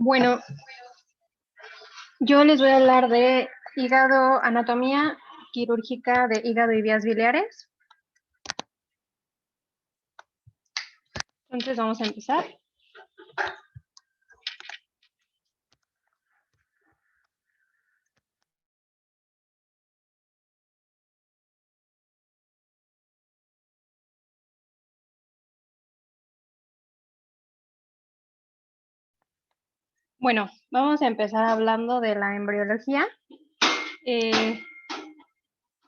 Bueno, yo les voy a hablar de hígado, anatomía quirúrgica de hígado y vías biliares. Entonces vamos a empezar. Bueno, vamos a empezar hablando de la embriología.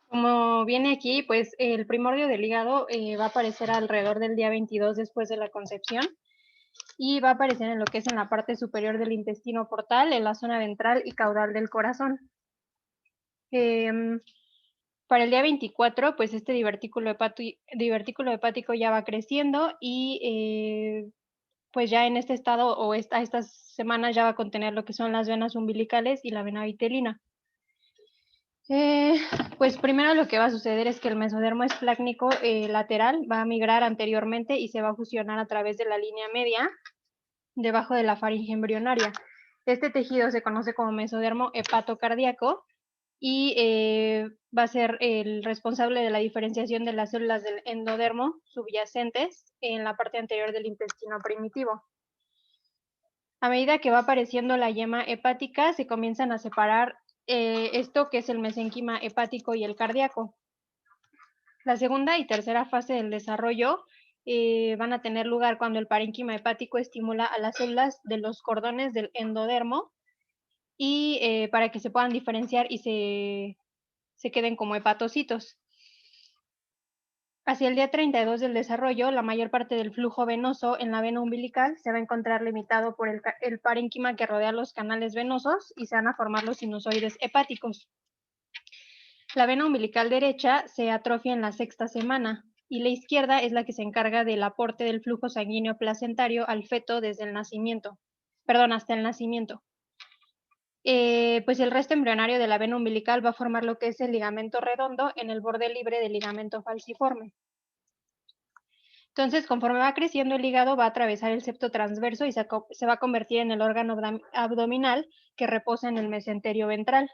Como viene aquí, pues el primordio del hígado va a aparecer alrededor del día 22 después de la concepción y va a aparecer en lo que es en la parte superior del intestino portal, en la zona ventral y caudal del corazón. Para el día 24, pues este divertículo hepático ya va creciendo y pues ya en este estado o estas semanas ya va a contener lo que son las venas umbilicales y la vena vitelina. Pues primero lo que va a suceder es que el mesodermo esplácnico lateral va a migrar anteriormente y se va a fusionar a través de la línea media debajo de la faringe embrionaria. Este tejido se conoce como mesodermo hepatocardíaco y va a ser el responsable de la diferenciación de las células del endodermo subyacentes en la parte anterior del intestino primitivo. A medida que va apareciendo la yema hepática, se comienzan a separar esto que es el mesénquima hepático y el cardíaco. La segunda y tercera fase del desarrollo van a tener lugar cuando el parénquima hepático estimula a las células de los cordones del endodermo y para que se puedan diferenciar y se queden como hepatocitos. Hacia el día 32 del desarrollo, la mayor parte del flujo venoso en la vena umbilical se va a encontrar limitado por el parénquima que rodea los canales venosos y se van a formar los sinusoides hepáticos. La vena umbilical derecha se atrofia en la sexta semana y la izquierda es la que se encarga del aporte del flujo sanguíneo placentario al feto desde el nacimiento, hasta el nacimiento. Pues el resto embrionario de la vena umbilical va a formar lo que es el ligamento redondo en el borde libre del ligamento falciforme. Entonces, conforme va creciendo el hígado, va a atravesar el septo transverso y se va a convertir en el órgano abdominal que reposa en el mesenterio ventral.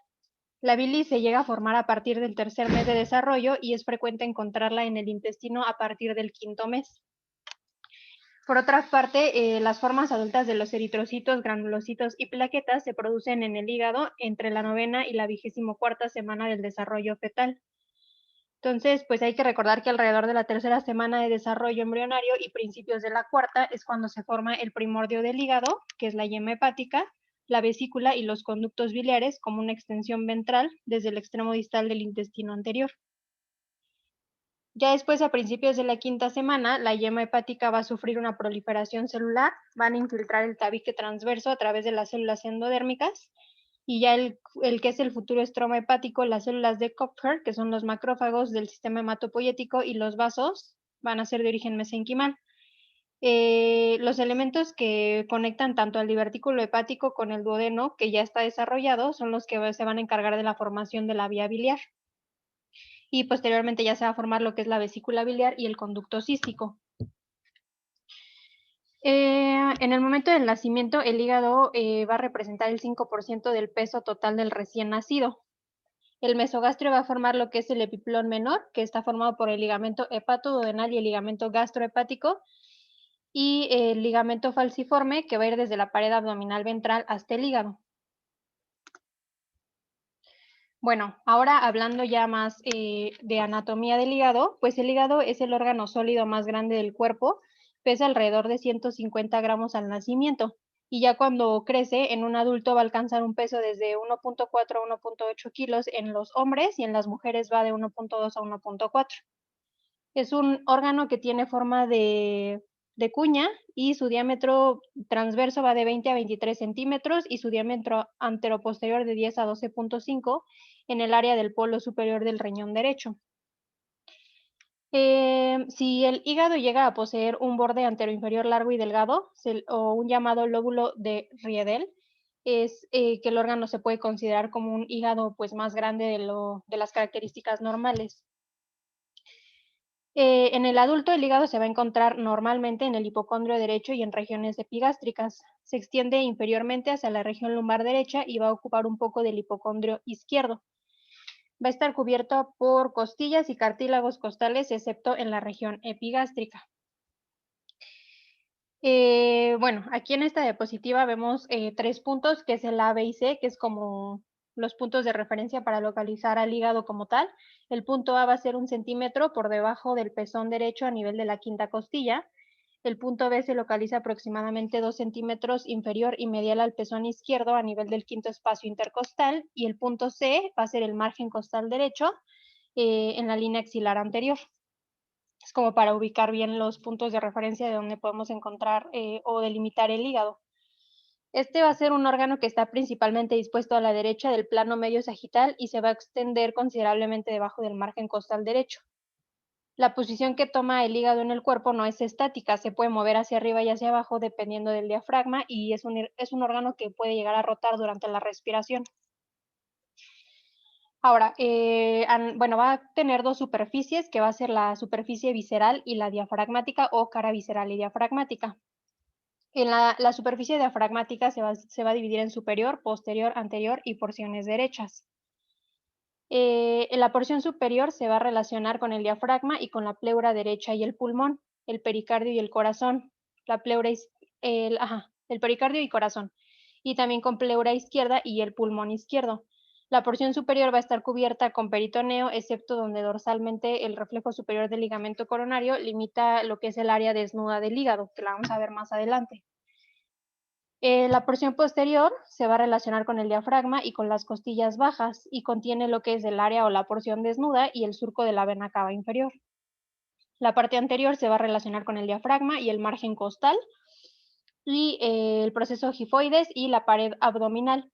La bilis se llega a formar a partir del tercer mes de desarrollo y es frecuente encontrarla en el intestino a partir del quinto mes. Por otra parte, las formas adultas de los eritrocitos, granulocitos y plaquetas se producen en el hígado entre la 9ª y la 24ª semana del desarrollo fetal. Entonces, pues hay que recordar que alrededor de la tercera semana de desarrollo embrionario y principios de la cuarta es cuando se forma el primordio del hígado, que es la yema hepática, la vesícula y los conductos biliares como una extensión ventral desde el extremo distal del intestino anterior. Ya después, a principios de la quinta semana, la yema hepática va a sufrir una proliferación celular, van a infiltrar el tabique transverso a través de las células endodérmicas y ya el que es el futuro estroma hepático, las células de Kupffer, que son los macrófagos del sistema hematopoyético y los vasos, van a ser de origen mesenquimal. Los elementos que conectan tanto al divertículo hepático con el duodeno, que ya está desarrollado, son los que se van a encargar de la formación de la vía biliar. Y posteriormente ya se va a formar lo que es la vesícula biliar y el conducto cístico. En el momento del nacimiento, el hígado va a representar el 5% del peso total del recién nacido. El mesogastrio va a formar lo que es el epiplón menor, que está formado por el ligamento hepatoduodenal y el ligamento gastrohepático, y el ligamento falciforme, que va a ir desde la pared abdominal ventral hasta el hígado. Bueno, ahora hablando ya más de anatomía del hígado, pues el hígado es el órgano sólido más grande del cuerpo, pesa alrededor de 150 gramos al nacimiento y ya cuando crece en un adulto va a alcanzar un peso desde 1.4 a 1.8 kilos en los hombres y en las mujeres va de 1.2 a 1.4. Es un órgano que tiene forma de cuña y su diámetro transverso va de 20 a 23 centímetros y su diámetro anteroposterior de 10 a 12.5 en el área del polo superior del riñón derecho. Si el hígado llega a poseer un borde anteroinferior largo y delgado, o un llamado lóbulo de Riedel, es que el órgano se puede considerar como un hígado pues, más grande de las características normales. En el adulto, el hígado se va a encontrar normalmente en el hipocondrio derecho y en regiones epigástricas. Se extiende inferiormente hacia la región lumbar derecha y va a ocupar un poco del hipocondrio izquierdo. Va a estar cubierto por costillas y cartílagos costales, excepto en la región epigástrica. Bueno, aquí en esta diapositiva vemos 3 puntos, que es el A, B y C, que es como los puntos de referencia para localizar al hígado como tal. El punto A va a ser 1 centímetro por debajo del pezón derecho a nivel de la quinta costilla. El punto B se localiza aproximadamente 2 centímetros inferior y medial al pezón izquierdo a nivel del quinto espacio intercostal. Y el punto C va a ser el margen costal derecho en la línea axilar anterior. Es como para ubicar bien los puntos de referencia de donde podemos encontrar o delimitar el hígado. Este va a ser un órgano que está principalmente dispuesto a la derecha del plano medio sagital y se va a extender considerablemente debajo del margen costal derecho. La posición que toma el hígado en el cuerpo no es estática, se puede mover hacia arriba y hacia abajo dependiendo del diafragma y es un órgano que puede llegar a rotar durante la respiración. Ahora, bueno, va a tener 2 superficies, que va a ser la superficie visceral y la diafragmática o cara visceral y diafragmática. En la superficie diafragmática se va a dividir en superior, posterior, anterior y porciones derechas. En la porción superior se va a relacionar con el diafragma y con la pleura derecha y el pulmón, el pericardio y el corazón. La pleura el pericardio y corazón. Y también con pleura izquierda y el pulmón izquierdo. La porción superior va a estar cubierta con peritoneo, excepto donde dorsalmente el reflejo superior del ligamento coronario limita lo que es el área desnuda del hígado, que la vamos a ver más adelante. La porción posterior se va a relacionar con el diafragma y con las costillas bajas y contiene lo que es el área o la porción desnuda y el surco de la vena cava inferior. La parte anterior se va a relacionar con el diafragma y el margen costal y el proceso gifoides y la pared abdominal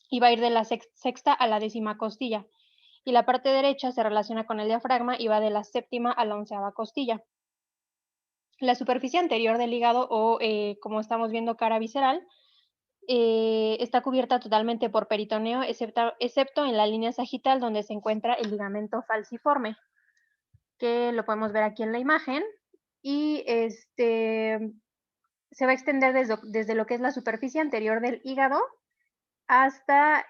y va a ir de la sexta a la 10ª costilla. Y la parte derecha se relaciona con el diafragma y va de la 7ª a la 11ª costilla. La superficie anterior del hígado o como estamos viendo cara visceral está cubierta totalmente por peritoneo, excepto en la línea sagital donde se encuentra el ligamento falciforme, que lo podemos ver aquí en la imagen. Y se va a extender desde lo que es la superficie anterior del hígado hasta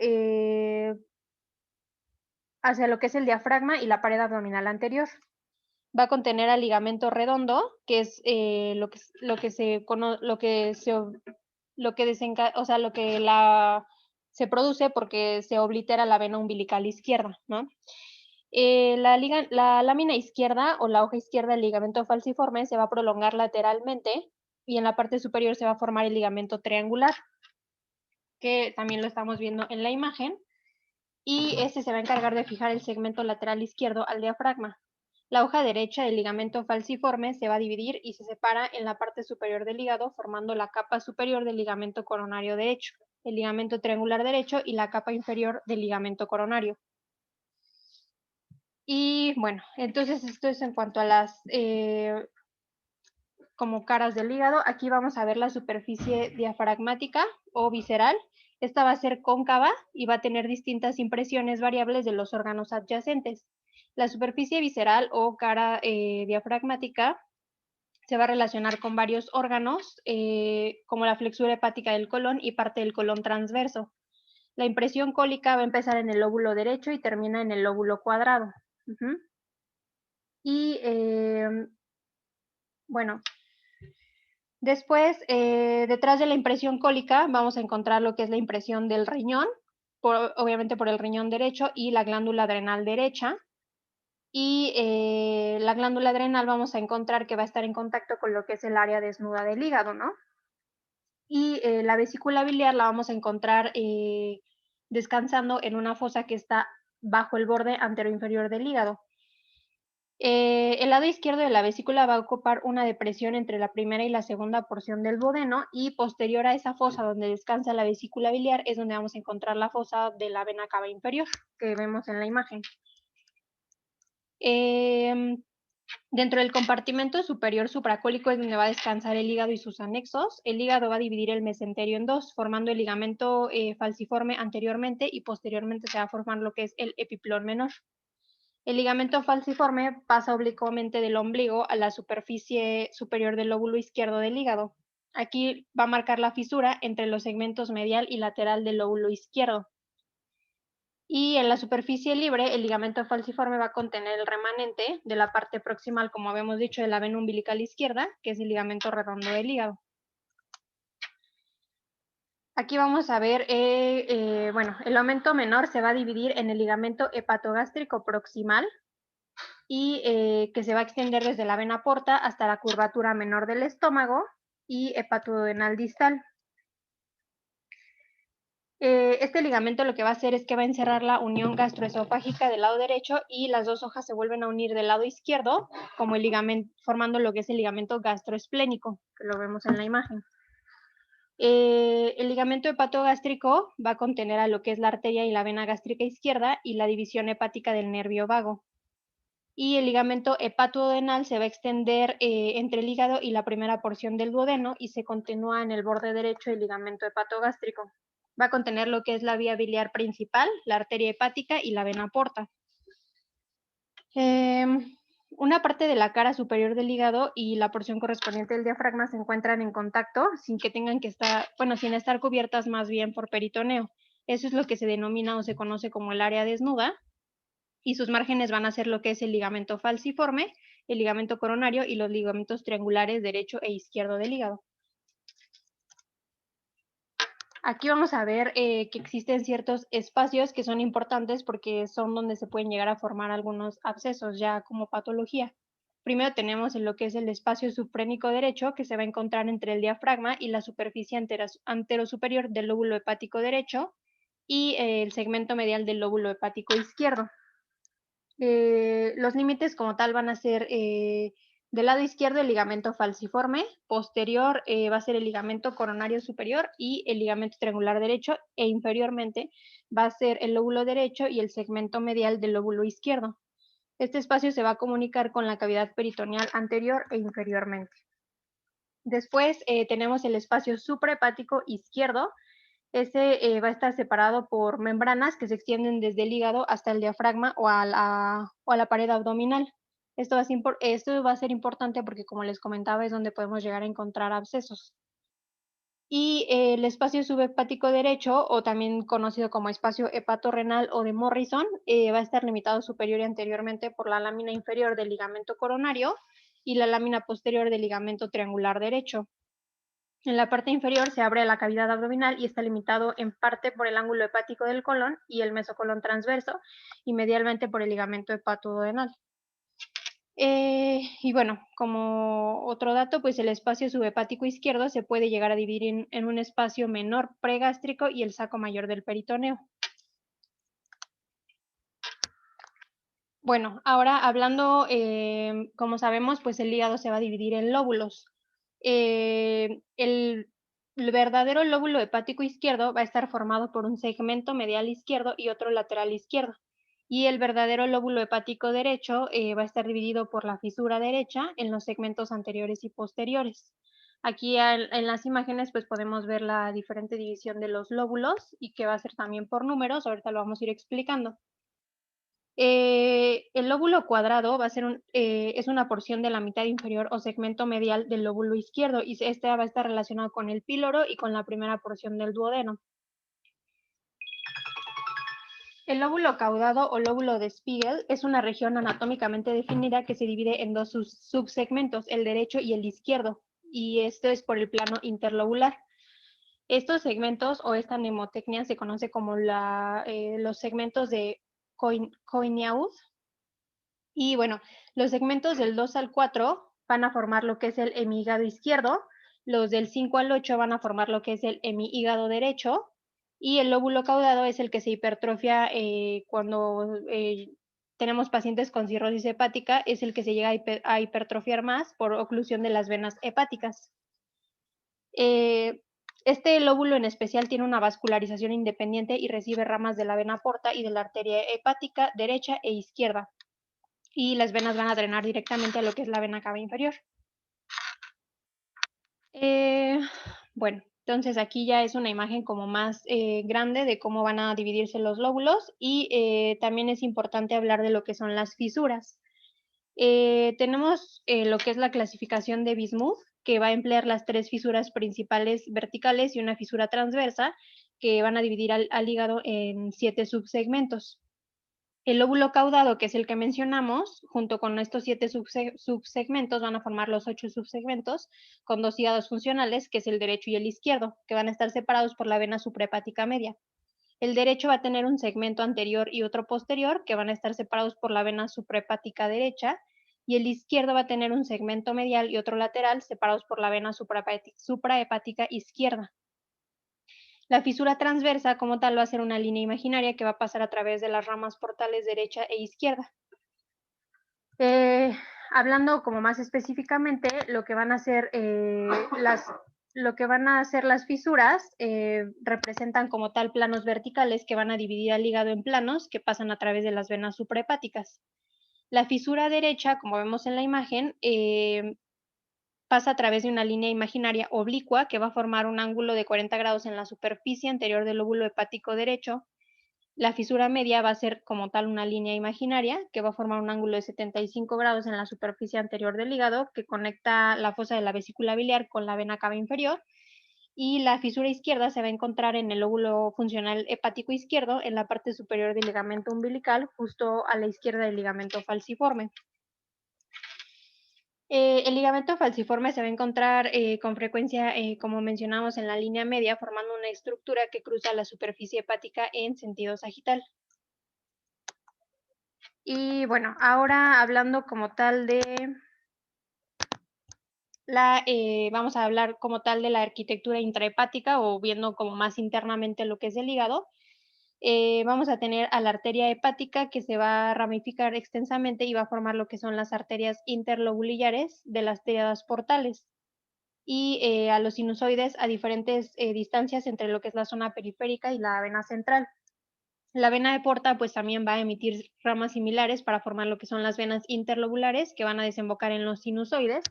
hacia lo que es el diafragma y la pared abdominal anterior. Va a contener al ligamento redondo, que es lo que se se produce porque se oblitera la vena umbilical izquierda, ¿no? La lámina izquierda o la hoja izquierda del ligamento falciforme se va a prolongar lateralmente y en la parte superior se va a formar el ligamento triangular, que también lo estamos viendo en la imagen, y este se va a encargar de fijar el segmento lateral izquierdo al diafragma. La hoja derecha del ligamento falciforme se va a dividir y se separa en la parte superior del hígado, formando la capa superior del ligamento coronario derecho, el ligamento triangular derecho y la capa inferior del ligamento coronario. Y bueno, entonces esto es en cuanto a las como caras del hígado. Aquí vamos a ver la superficie diafragmática o visceral. Esta va a ser cóncava y va a tener distintas impresiones variables de los órganos adyacentes. La superficie visceral o cara diafragmática se va a relacionar con varios órganos, como la flexura hepática del colon y parte del colon transverso. La impresión cólica va a empezar en el lóbulo derecho y termina en el lóbulo cuadrado. Y bueno, después, detrás de la impresión cólica vamos a encontrar lo que es la impresión del riñón, obviamente por el riñón derecho y la glándula adrenal derecha. Y la glándula adrenal vamos a encontrar que va a estar en contacto con lo que es el área desnuda del hígado, ¿no? Y la vesícula biliar la vamos a encontrar descansando en una fosa que está bajo el borde anteroinferior del hígado. El lado izquierdo de la vesícula va a ocupar una depresión entre la primera y la segunda porción del duodeno y posterior a esa fosa donde descansa la vesícula biliar es donde vamos a encontrar la fosa de la vena cava inferior que vemos en la imagen. Dentro del compartimento superior supracólico es donde va a descansar el hígado y sus anexos. El hígado va a dividir el mesenterio en dos, formando el ligamento falciforme anteriormente y posteriormente se va a formar lo que es el epiplón menor. El ligamento falciforme pasa oblicuamente del ombligo a la superficie superior del lóbulo izquierdo del hígado. Aquí va a marcar la fisura entre los segmentos medial y lateral del lóbulo izquierdo. Y en la superficie libre, el ligamento falciforme va a contener el remanente de la parte proximal, como habíamos dicho, de la vena umbilical izquierda, que es el ligamento redondo del hígado. Aquí vamos a ver, bueno, el aumento menor se va a dividir en el ligamento hepatogástrico proximal y que se va a extender desde la vena porta hasta la curvatura menor del estómago y hepatodenal distal. Este ligamento lo que va a hacer es que va a encerrar la unión gastroesofágica del lado derecho y las dos hojas se vuelven a unir del lado izquierdo, como el ligamento, formando lo que es el ligamento gastroesplénico, que lo vemos en la imagen. El ligamento hepatogástrico va a contener a lo que es la arteria y la vena gástrica izquierda y la división hepática del nervio vago. Y el ligamento hepatodenal se va a extender entre el hígado y la primera porción del duodeno y se continúa en el borde derecho del ligamento hepatogástrico. Va a contener lo que es la vía biliar principal, la arteria hepática y la vena porta. Una parte de la cara superior del hígado y la porción correspondiente del diafragma se encuentran en contacto sin que tengan que estar, bueno, sin estar cubiertas más bien por peritoneo. Eso es lo que se denomina o se conoce como el área desnuda, y sus márgenes van a ser lo que es el ligamento falciforme, el ligamento coronario y los ligamentos triangulares derecho e izquierdo del hígado. Aquí vamos a ver que existen ciertos espacios que son importantes porque son donde se pueden llegar a formar algunos abscesos ya como patología. Primero tenemos en lo que es el espacio subfrénico derecho, que se va a encontrar entre el diafragma y la superficie anterosuperior del lóbulo hepático derecho y el segmento medial del lóbulo hepático izquierdo. Los límites como tal van a ser del lado izquierdo el ligamento falciforme, posterior va a ser el ligamento coronario superior y el ligamento triangular derecho, e inferiormente va a ser el lóbulo derecho y el segmento medial del lóbulo izquierdo. Este espacio se va a comunicar con la cavidad peritoneal anterior e inferiormente. Después tenemos el espacio suprahepático izquierdo. Este va a estar separado por membranas que se extienden desde el hígado hasta el diafragma o a la pared abdominal. Esto va a ser importante porque, como les comentaba, es donde podemos llegar a encontrar abscesos. Y el espacio subhepático derecho, o también conocido como espacio hepatorrenal o de Morrison, va a estar limitado superior y anteriormente por la lámina inferior del ligamento coronario y la lámina posterior del ligamento triangular derecho. En la parte inferior se abre la cavidad abdominal y está limitado en parte por el ángulo hepático del colon y el mesocolon transverso y medialmente por el ligamento hepatoduodenal. Y bueno, como otro dato, pues el espacio subhepático izquierdo se puede llegar a dividir en un espacio menor pregástrico y el saco mayor del peritoneo. Bueno, ahora hablando, como sabemos, pues el hígado se va a dividir en lóbulos. El verdadero lóbulo hepático izquierdo va a estar formado por un segmento medial izquierdo y otro lateral izquierdo. Y el verdadero lóbulo hepático derecho va a estar dividido por la fisura derecha en los segmentos anteriores y posteriores. Aquí en las imágenes pues podemos ver la diferente división de los lóbulos y que va a ser también por números. Ahorita lo vamos a ir explicando. El lóbulo cuadrado va a ser es una porción de la mitad inferior o segmento medial del lóbulo izquierdo y este va a estar relacionado con el píloro y con la primera porción del duodeno. El lóbulo caudado o lóbulo de Spiegel es una región anatómicamente definida que se divide en dos subsegmentos, el derecho y el izquierdo, y esto es por el plano interlobular. Estos segmentos o esta mnemotecnia se conoce como los segmentos de Coineaud. Y bueno, los segmentos del 2 al 4 van a formar lo que es el hemihígado izquierdo, los del 5 al 8 van a formar lo que es el hemihígado derecho, y el lóbulo caudado es el que se hipertrofia cuando tenemos pacientes con cirrosis hepática, es el que se llega a hipertrofiar más por oclusión de las venas hepáticas. Este lóbulo en especial tiene una vascularización independiente y recibe ramas de la vena porta y de la arteria hepática derecha e izquierda, y las venas van a drenar directamente a lo que es la vena cava inferior. Bueno, Entonces aquí ya es una imagen como más grande de cómo van a dividirse los lóbulos y también es importante hablar de lo que son las fisuras. Tenemos lo que es la clasificación de Bismuth, que va a emplear las 3 fisuras principales verticales y una fisura transversa, que van a dividir al hígado en 7 subsegmentos. El lóbulo caudado, que es el que mencionamos, junto con estos 7 subsegmentos, van a formar los 8 subsegmentos, con 2 hígados funcionales, que es el derecho y el izquierdo, que van a estar separados por la vena suprahepática media. El derecho va a tener un segmento anterior y otro posterior, que van a estar separados por la vena suprahepática derecha, y el izquierdo va a tener un segmento medial y otro lateral, separados por la vena suprahepática izquierda. La fisura transversa, como tal, va a ser una línea imaginaria que va a pasar a través de las ramas portales derecha e izquierda. Hablando como más específicamente, lo que van a hacer las fisuras representan como tal planos verticales que van a dividir al hígado en planos que pasan a través de las venas suprahepáticas. La fisura derecha, como vemos en la imagen, pasa a través de una línea imaginaria oblicua que va a formar un ángulo de 40 grados en la superficie anterior del lóbulo hepático derecho. La fisura media va a ser como tal una línea imaginaria que va a formar un ángulo de 75 grados en la superficie anterior del hígado que conecta la fosa de la vesícula biliar con la vena cava inferior. Y la fisura izquierda se va a encontrar en el lóbulo funcional hepático izquierdo, en la parte superior del ligamento umbilical, justo a la izquierda del ligamento falciforme. El ligamento falciforme se va a encontrar con frecuencia, como mencionamos, en la línea media, formando una estructura que cruza la superficie hepática en sentido sagital. Y bueno, ahora hablando como tal de vamos a hablar como tal de la arquitectura intrahepática o viendo como más internamente lo que es el hígado. Vamos a tener a la arteria hepática que se va a ramificar extensamente y va a formar lo que son las arterias interlobulillares de las tríadas portales y a los sinusoides a diferentes distancias entre lo que es la zona periférica y la vena central. La vena de porta pues también va a emitir ramas similares para formar lo que son las venas interlobulares que van a desembocar en los sinusoides,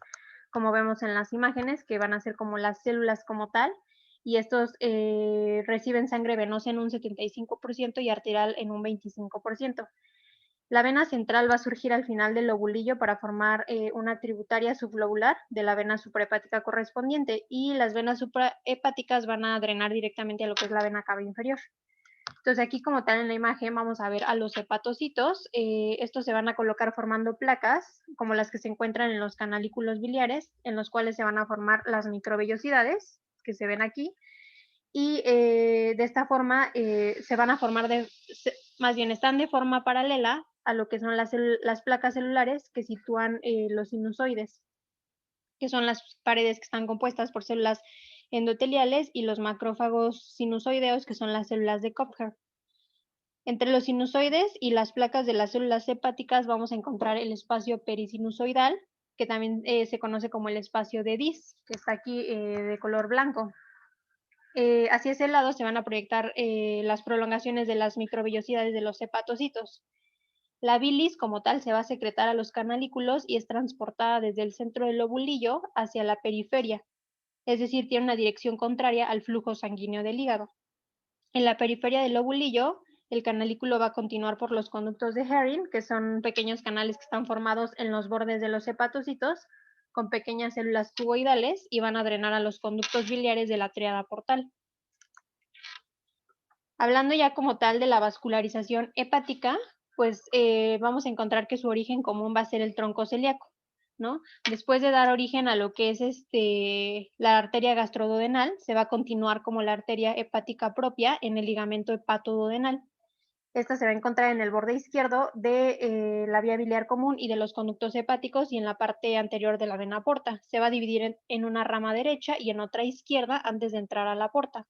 como vemos en las imágenes, que van a ser como las células como tal, y estos reciben sangre venosa en un 75% y arterial en un 25%. La vena central va a surgir al final del lobulillo para formar una tributaria sublobular de la vena suprahepática correspondiente y las venas suprahepáticas van a drenar directamente a lo que es la vena cava inferior. Entonces aquí como tal en la imagen vamos a ver a los hepatocitos, estos se van a colocar formando placas como las que se encuentran en los canalículos biliares, en los cuales se van a formar las microvellosidades que se ven aquí, y de esta forma se van a formar, más bien están de forma paralela a lo que son las placas celulares que sitúan los sinusoides, que son las paredes que están compuestas por células endoteliales y los macrófagos sinusoideos, que son las células de Kupffer. Entre los sinusoides y las placas de las células hepáticas vamos a encontrar el espacio perisinusoidal, que también se conoce como el espacio de Dis, que está aquí de color blanco. Hacia ese lado se van a proyectar las prolongaciones de las microvellosidades de los hepatocitos. La bilis como tal se va a secretar a los canalículos y es transportada desde el centro del lobulillo hacia la periferia, es decir, tiene una dirección contraria al flujo sanguíneo del hígado. En la periferia del lobulillo, el canalículo va a continuar por los conductos de Herring, que son pequeños canales que están formados en los bordes de los hepatocitos, con pequeñas células cuboidales y van a drenar a los conductos biliares de la tríada portal. Hablando ya como tal de la vascularización hepática, pues vamos a encontrar que su origen común va a ser el tronco celíaco, ¿no? Después de dar origen a lo que es la arteria gastroduodenal, se va a continuar como la arteria hepática propia en el ligamento hepatoduodenal. Esta se va a encontrar en el borde izquierdo de la vía biliar común y de los conductos hepáticos y en la parte anterior de la vena porta. Se va a dividir en una rama derecha y en otra izquierda antes de entrar a la porta.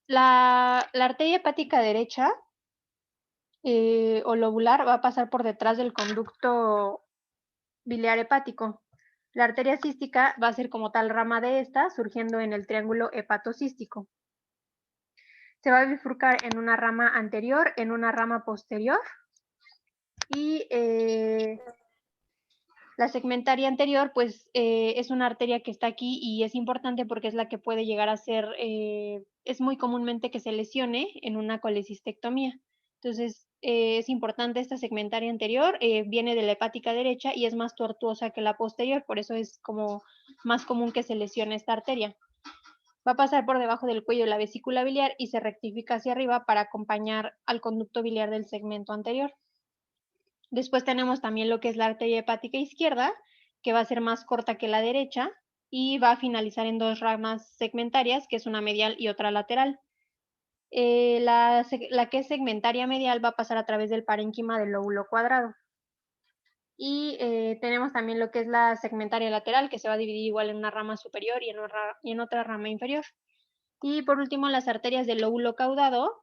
La arteria hepática derecha o lobular va a pasar por detrás del conducto biliar hepático. La arteria cística va a ser como tal rama de esta, surgiendo en el triángulo hepatocístico. Se va a bifurcar en una rama anterior, en una rama posterior y La segmentaria anterior, pues, es una arteria que está aquí y es importante porque es la que puede llegar a ser, es muy comúnmente que se lesione en una colecistectomía. Entonces, es importante esta segmentaria anterior, viene de la hepática derecha y es más tortuosa que la posterior, por eso es como más común que se lesione esta arteria. Va a pasar por debajo del cuello de la vesícula biliar y se rectifica hacia arriba para acompañar al conducto biliar del segmento anterior. Después tenemos también lo que es la arteria hepática izquierda, que va a ser más corta que la derecha y va a finalizar en dos ramas segmentarias, que es una medial y otra lateral. La que es segmentaria medial va a pasar a través del parénquima del lóbulo cuadrado. Y tenemos también lo que es la segmentaria lateral, que se va a dividir igual en una rama superior y en otra rama inferior. Y por último, las arterias del lóbulo caudado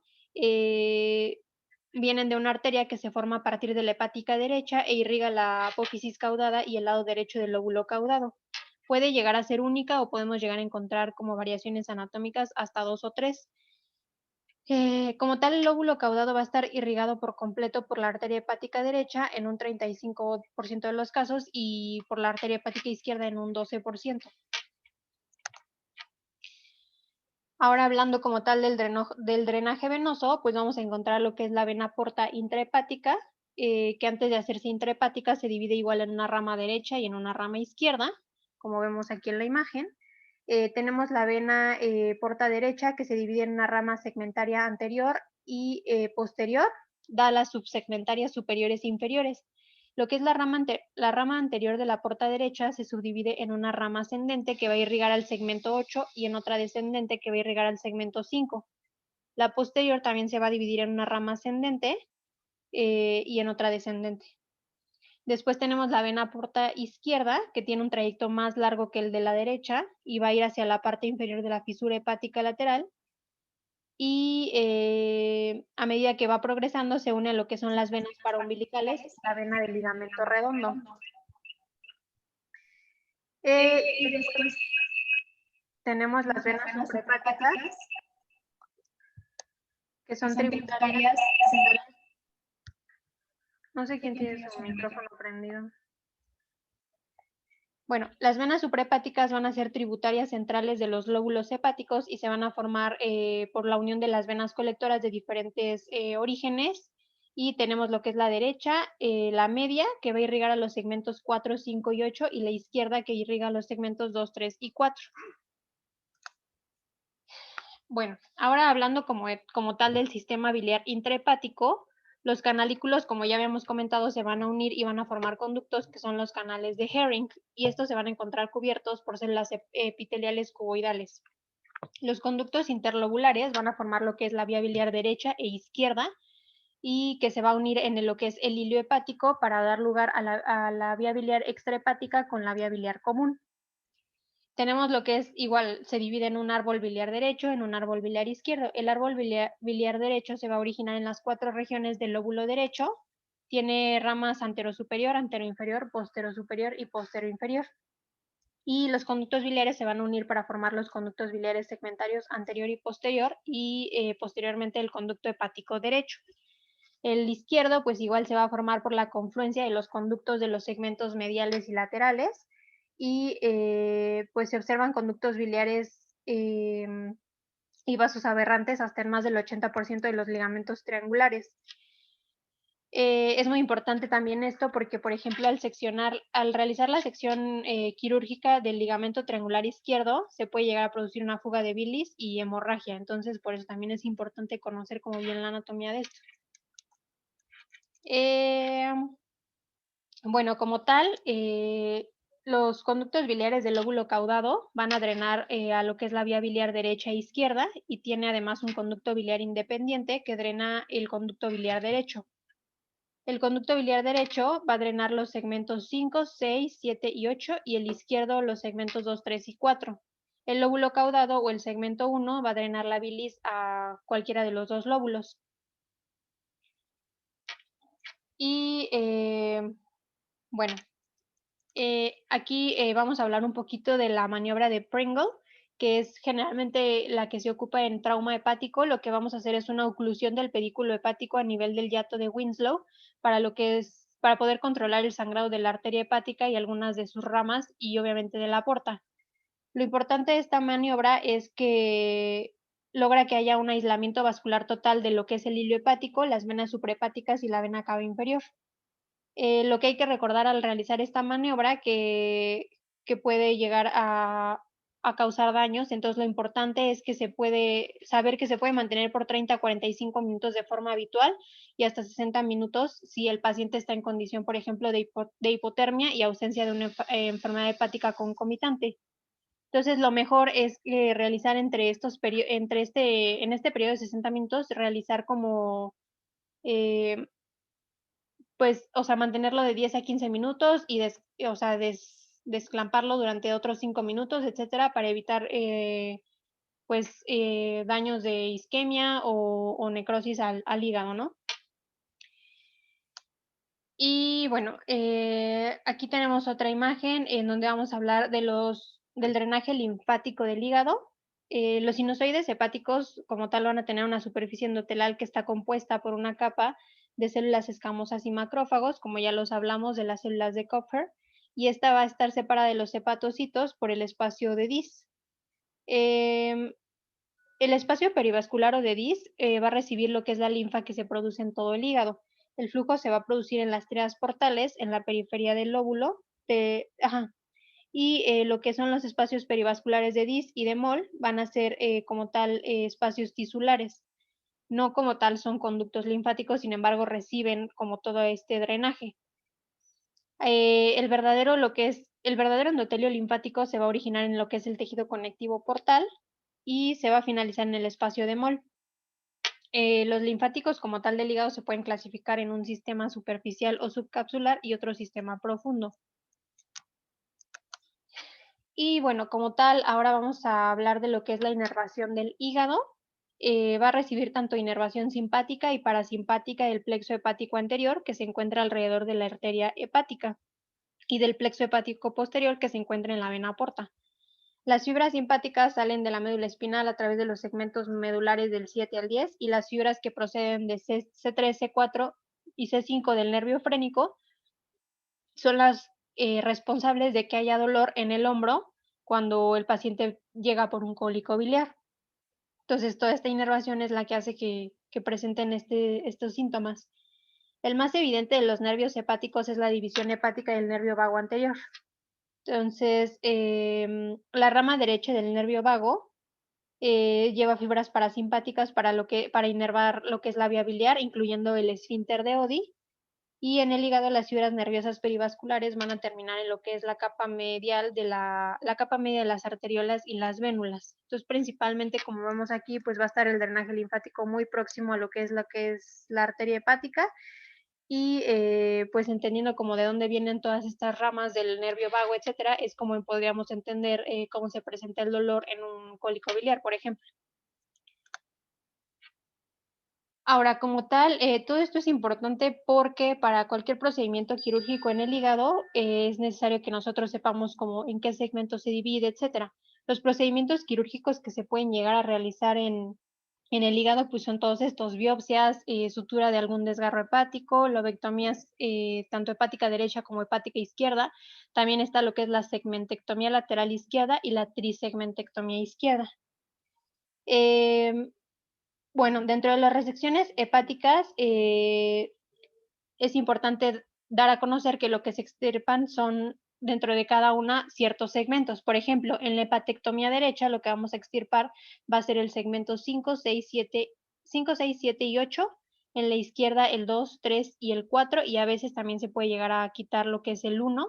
vienen de una arteria que se forma a partir de la hepática derecha e irriga la apófisis caudada y el lado derecho del lóbulo caudado. Puede llegar a ser única o podemos llegar a encontrar como variaciones anatómicas hasta 2 o 3. Como tal, el lóbulo caudado va a estar irrigado por completo por la arteria hepática derecha en un 35% de los casos y por la arteria hepática izquierda en un 12%. Ahora hablando como tal del drenaje venoso, pues vamos a encontrar lo que es la vena porta intrahepática, que antes de hacerse intrahepática se divide igual en una rama derecha y en una rama izquierda, como vemos aquí en la imagen. Tenemos la vena porta derecha que se divide en una rama segmentaria anterior y posterior, da las subsegmentarias superiores e inferiores. Lo que es la rama anterior de la porta derecha se subdivide en una rama ascendente que va a irrigar al segmento 8 y en otra descendente que va a irrigar al segmento 5. La posterior también se va a dividir en una rama ascendente y en otra descendente. Después tenemos la vena porta izquierda, que tiene un trayecto más largo que el de la derecha y va a ir hacia la parte inferior de la fisura hepática lateral. Y a medida que va progresando se une a lo que son las venas paraumbilicales, la vena del ligamento redondo. Y después tenemos las venas suprahepáticas, que son tributarias. No sé quién tiene su micrófono prendido. Bueno, las venas suprahepáticas van a ser tributarias centrales de los lóbulos hepáticos y se van a formar por la unión de las venas colectoras de diferentes orígenes. Y tenemos lo que es la derecha, la media, que va a irrigar a los segmentos 4, 5 y 8, y la izquierda, que irriga a los segmentos 2, 3 y 4. Bueno, ahora hablando como tal del sistema biliar intrahepático, los canalículos, como ya habíamos comentado, se van a unir y van a formar conductos que son los canales de Herring, y estos se van a encontrar cubiertos por células epiteliales cuboidales. Los conductos interlobulares van a formar lo que es la vía biliar derecha e izquierda, y que se va a unir en lo que es el hilio hepático para dar lugar a la vía biliar extrahepática con la vía biliar común. Tenemos lo que es igual, se divide en un árbol biliar derecho, en un árbol biliar izquierdo. El árbol biliar derecho se va a originar en las 4 regiones del lóbulo derecho. Tiene ramas anterosuperior, anteroinferior, posterosuperior y posteroinferior. Y los conductos biliares se van a unir para formar los conductos biliares segmentarios anterior y posterior, y posteriormente el conducto hepático derecho. El izquierdo, pues igual se va a formar por la confluencia de los conductos de los segmentos mediales y laterales, y pues se observan conductos biliares y vasos aberrantes hasta en más del 80% de los ligamentos triangulares. Es muy importante también esto porque, por ejemplo, al realizar la sección quirúrgica del ligamento triangular izquierdo, se puede llegar a producir una fuga de bilis y hemorragia. Entonces, por eso también es importante conocer como bien la anatomía de esto. Bueno, como tal, los conductos biliares del lóbulo caudado van a drenar a lo que es la vía biliar derecha e izquierda, y tiene además un conducto biliar independiente que drena el conducto biliar derecho. El conducto biliar derecho va a drenar los segmentos 5, 6, 7 y 8, y el izquierdo los segmentos 2, 3 y 4. El lóbulo caudado o el segmento 1 va a drenar la bilis a cualquiera de los dos lóbulos. Y bueno, aquí vamos a hablar un poquito de la maniobra de Pringle, que es generalmente la que se ocupa en trauma hepático. Lo que vamos a hacer es una oclusión del pedículo hepático a nivel del hiato de Winslow para lo que es para poder controlar el sangrado de la arteria hepática y algunas de sus ramas y obviamente de la porta. Lo importante de esta maniobra es que logra que haya un aislamiento vascular total de lo que es el hilo hepático, las venas suprahepáticas y la vena cava inferior. Lo que hay que recordar al realizar esta maniobra que puede llegar a causar daños, entonces lo importante es que se puede saber que se puede mantener por 30 a 45 minutos de forma habitual y hasta 60 minutos si el paciente está en condición, por ejemplo, de hipotermia y ausencia de una enfermedad hepática concomitante. Entonces, lo mejor es realizar en este periodo de 60 minutos, realizar como eh, pues, o sea, mantenerlo de 10 a 15 minutos y o sea, desclamparlo durante otros 5 minutos, etcétera, para evitar, pues, daños de isquemia o necrosis al hígado, ¿no? Y bueno, aquí tenemos otra imagen en donde vamos a hablar del drenaje linfático del hígado. Los sinusoides hepáticos, como tal, van a tener una superficie endotelal que está compuesta por una capa de células escamosas y macrófagos, como ya los hablamos de las células de Kupffer, y esta va a estar separada de los hepatocitos por el espacio de Dis. Em, el espacio perivascular o de Dis va a recibir lo que es la linfa que se produce en todo el hígado. El flujo se va a producir en las tríadas portales, en la periferia del lóbulo, y lo que son los espacios perivasculares de Dis y de Moll van a ser como tal espacios tisulares. No como tal son conductos linfáticos, sin embargo reciben como todo este drenaje. El verdadero endotelio linfático se va a originar en lo que es el tejido conectivo portal y se va a finalizar en el espacio de Moll. Los linfáticos como tal del hígado se pueden clasificar en un sistema superficial o subcapsular y otro sistema profundo. Y bueno, como tal, ahora vamos a hablar de lo que es la inervación del hígado. Va a recibir tanto inervación simpática y parasimpática del plexo hepático anterior, que se encuentra alrededor de la arteria hepática, y del plexo hepático posterior, que se encuentra en la vena porta. Las fibras simpáticas salen de la médula espinal a través de los segmentos medulares del 7 al 10 y las fibras que proceden de C3, C4 y C5 del nervio frénico son las responsables de que haya dolor en el hombro cuando el paciente llega por un cólico biliar. Entonces, toda esta inervación es la que hace que presenten estos síntomas. El más evidente de los nervios hepáticos es la división hepática del nervio vago anterior. Entonces, la rama derecha del nervio vago lleva fibras parasimpáticas para inervar lo que es la vía biliar, incluyendo el esfínter de Oddi, y en el hígado las fibras nerviosas perivasculares van a terminar en lo que es la capa medial de la capa media de las arteriolas y las vénulas. Entonces, principalmente, como vemos aquí, pues va a estar el drenaje linfático muy próximo a lo que es la arteria hepática y pues entendiendo como de dónde vienen todas estas ramas del nervio vago, etcétera, es como podríamos entender cómo se presenta el dolor en un cólico biliar, por ejemplo. Ahora, como tal, todo esto es importante porque para cualquier procedimiento quirúrgico en el hígado es necesario que nosotros sepamos cómo, en qué segmento se divide, etcétera. Los procedimientos quirúrgicos que se pueden llegar a realizar en el hígado, pues son todos estos: biopsias, sutura de algún desgarro hepático, lobectomías tanto hepática derecha como hepática izquierda. También está lo que es la segmentectomía lateral izquierda y la trisegmentectomía izquierda. Em, bueno, dentro de las resecciones hepáticas, es importante dar a conocer que lo que se extirpan son, dentro de cada una, ciertos segmentos. Por ejemplo, en la hepatectomía derecha, lo que vamos a extirpar va a ser el segmento 5, 6, 7, 5, 6, 7 y 8. En la izquierda, el 2, 3 y el 4, y a veces también se puede llegar a quitar lo que es el 1.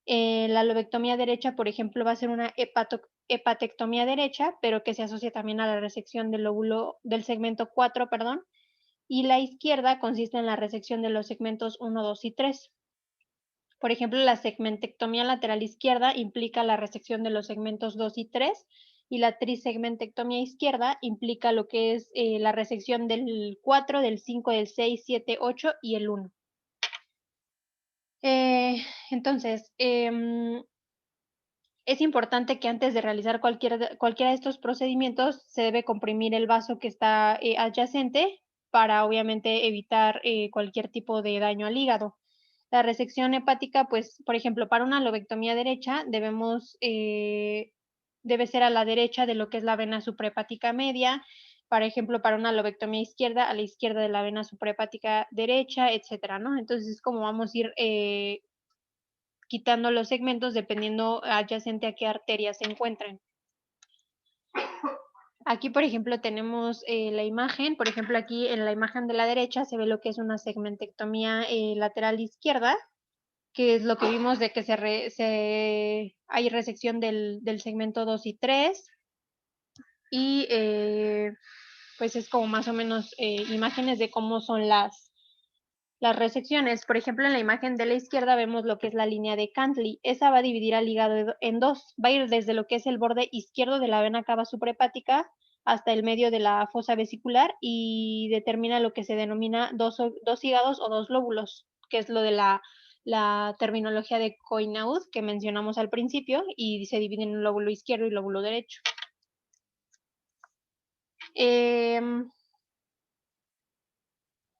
La lobectomía derecha, por ejemplo, va a ser una hepatectomía derecha, pero que se asocia también a la resección del lóbulo del segmento 4, perdón, y la izquierda consiste en la resección de los segmentos 1, 2 y 3. Por ejemplo, la segmentectomía lateral izquierda implica la resección de los segmentos 2 y 3, y la trisegmentectomía izquierda implica lo que es la resección del 4, del 5, del 6, 7, 8 y el 1. Entonces, es importante que antes de realizar cualquiera de estos procedimientos se debe comprimir el vaso que está adyacente para obviamente evitar cualquier tipo de daño al hígado. La resección hepática, pues, por ejemplo, para una lobectomía derecha debe ser a la derecha de lo que es la vena suprahepática media, por ejemplo, para una lobectomía izquierda, a la izquierda de la vena suprahepática derecha, etcétera, ¿no? Entonces, es como vamos a ir quitando los segmentos dependiendo adyacente a qué arteria se encuentren. Aquí, por ejemplo, tenemos la imagen. Por ejemplo, aquí en la imagen de la derecha se ve lo que es una segmentectomía lateral izquierda, que es lo que vimos de que hay resección del segmento 2 y 3. Y pues es como más o menos imágenes de cómo son las resecciones. Por ejemplo, en la imagen de la izquierda vemos lo que es la línea de Cantley. Esa va a dividir al hígado en dos. Va a ir desde lo que es el borde izquierdo de la vena cava suprahepática hasta el medio de la fosa vesicular y determina lo que se denomina dos hígados o dos lóbulos, que es lo de la terminología de Coynaud que mencionamos al principio, y se divide en un lóbulo izquierdo y lóbulo derecho.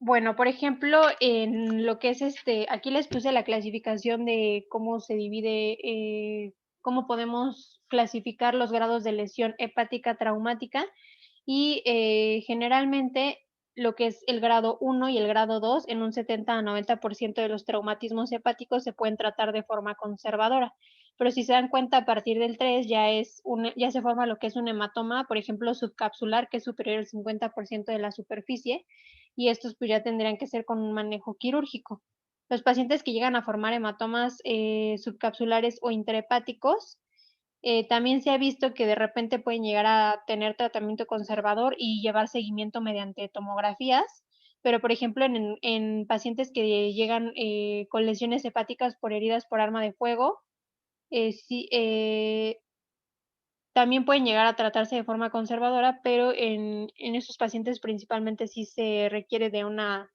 Bueno, por ejemplo, en lo que es aquí les puse la clasificación de cómo se divide, cómo podemos clasificar los grados de lesión hepática traumática y generalmente lo que es el grado 1 y el grado 2 en un 70 a 90% de los traumatismos hepáticos se pueden tratar de forma conservadora. Pero si se dan cuenta, a partir del 3 ya se forma lo que es un hematoma, por ejemplo, subcapsular, que es superior al 50% de la superficie, y estos pues ya tendrían que ser con un manejo quirúrgico. Los pacientes que llegan a formar hematomas subcapsulares o intrahepáticos, también se ha visto que de repente pueden llegar a tener tratamiento conservador y llevar seguimiento mediante tomografías, pero por ejemplo en pacientes que llegan con lesiones hepáticas por heridas por arma de fuego, sí, también pueden llegar a tratarse de forma conservadora, pero en esos pacientes principalmente sí se requiere de una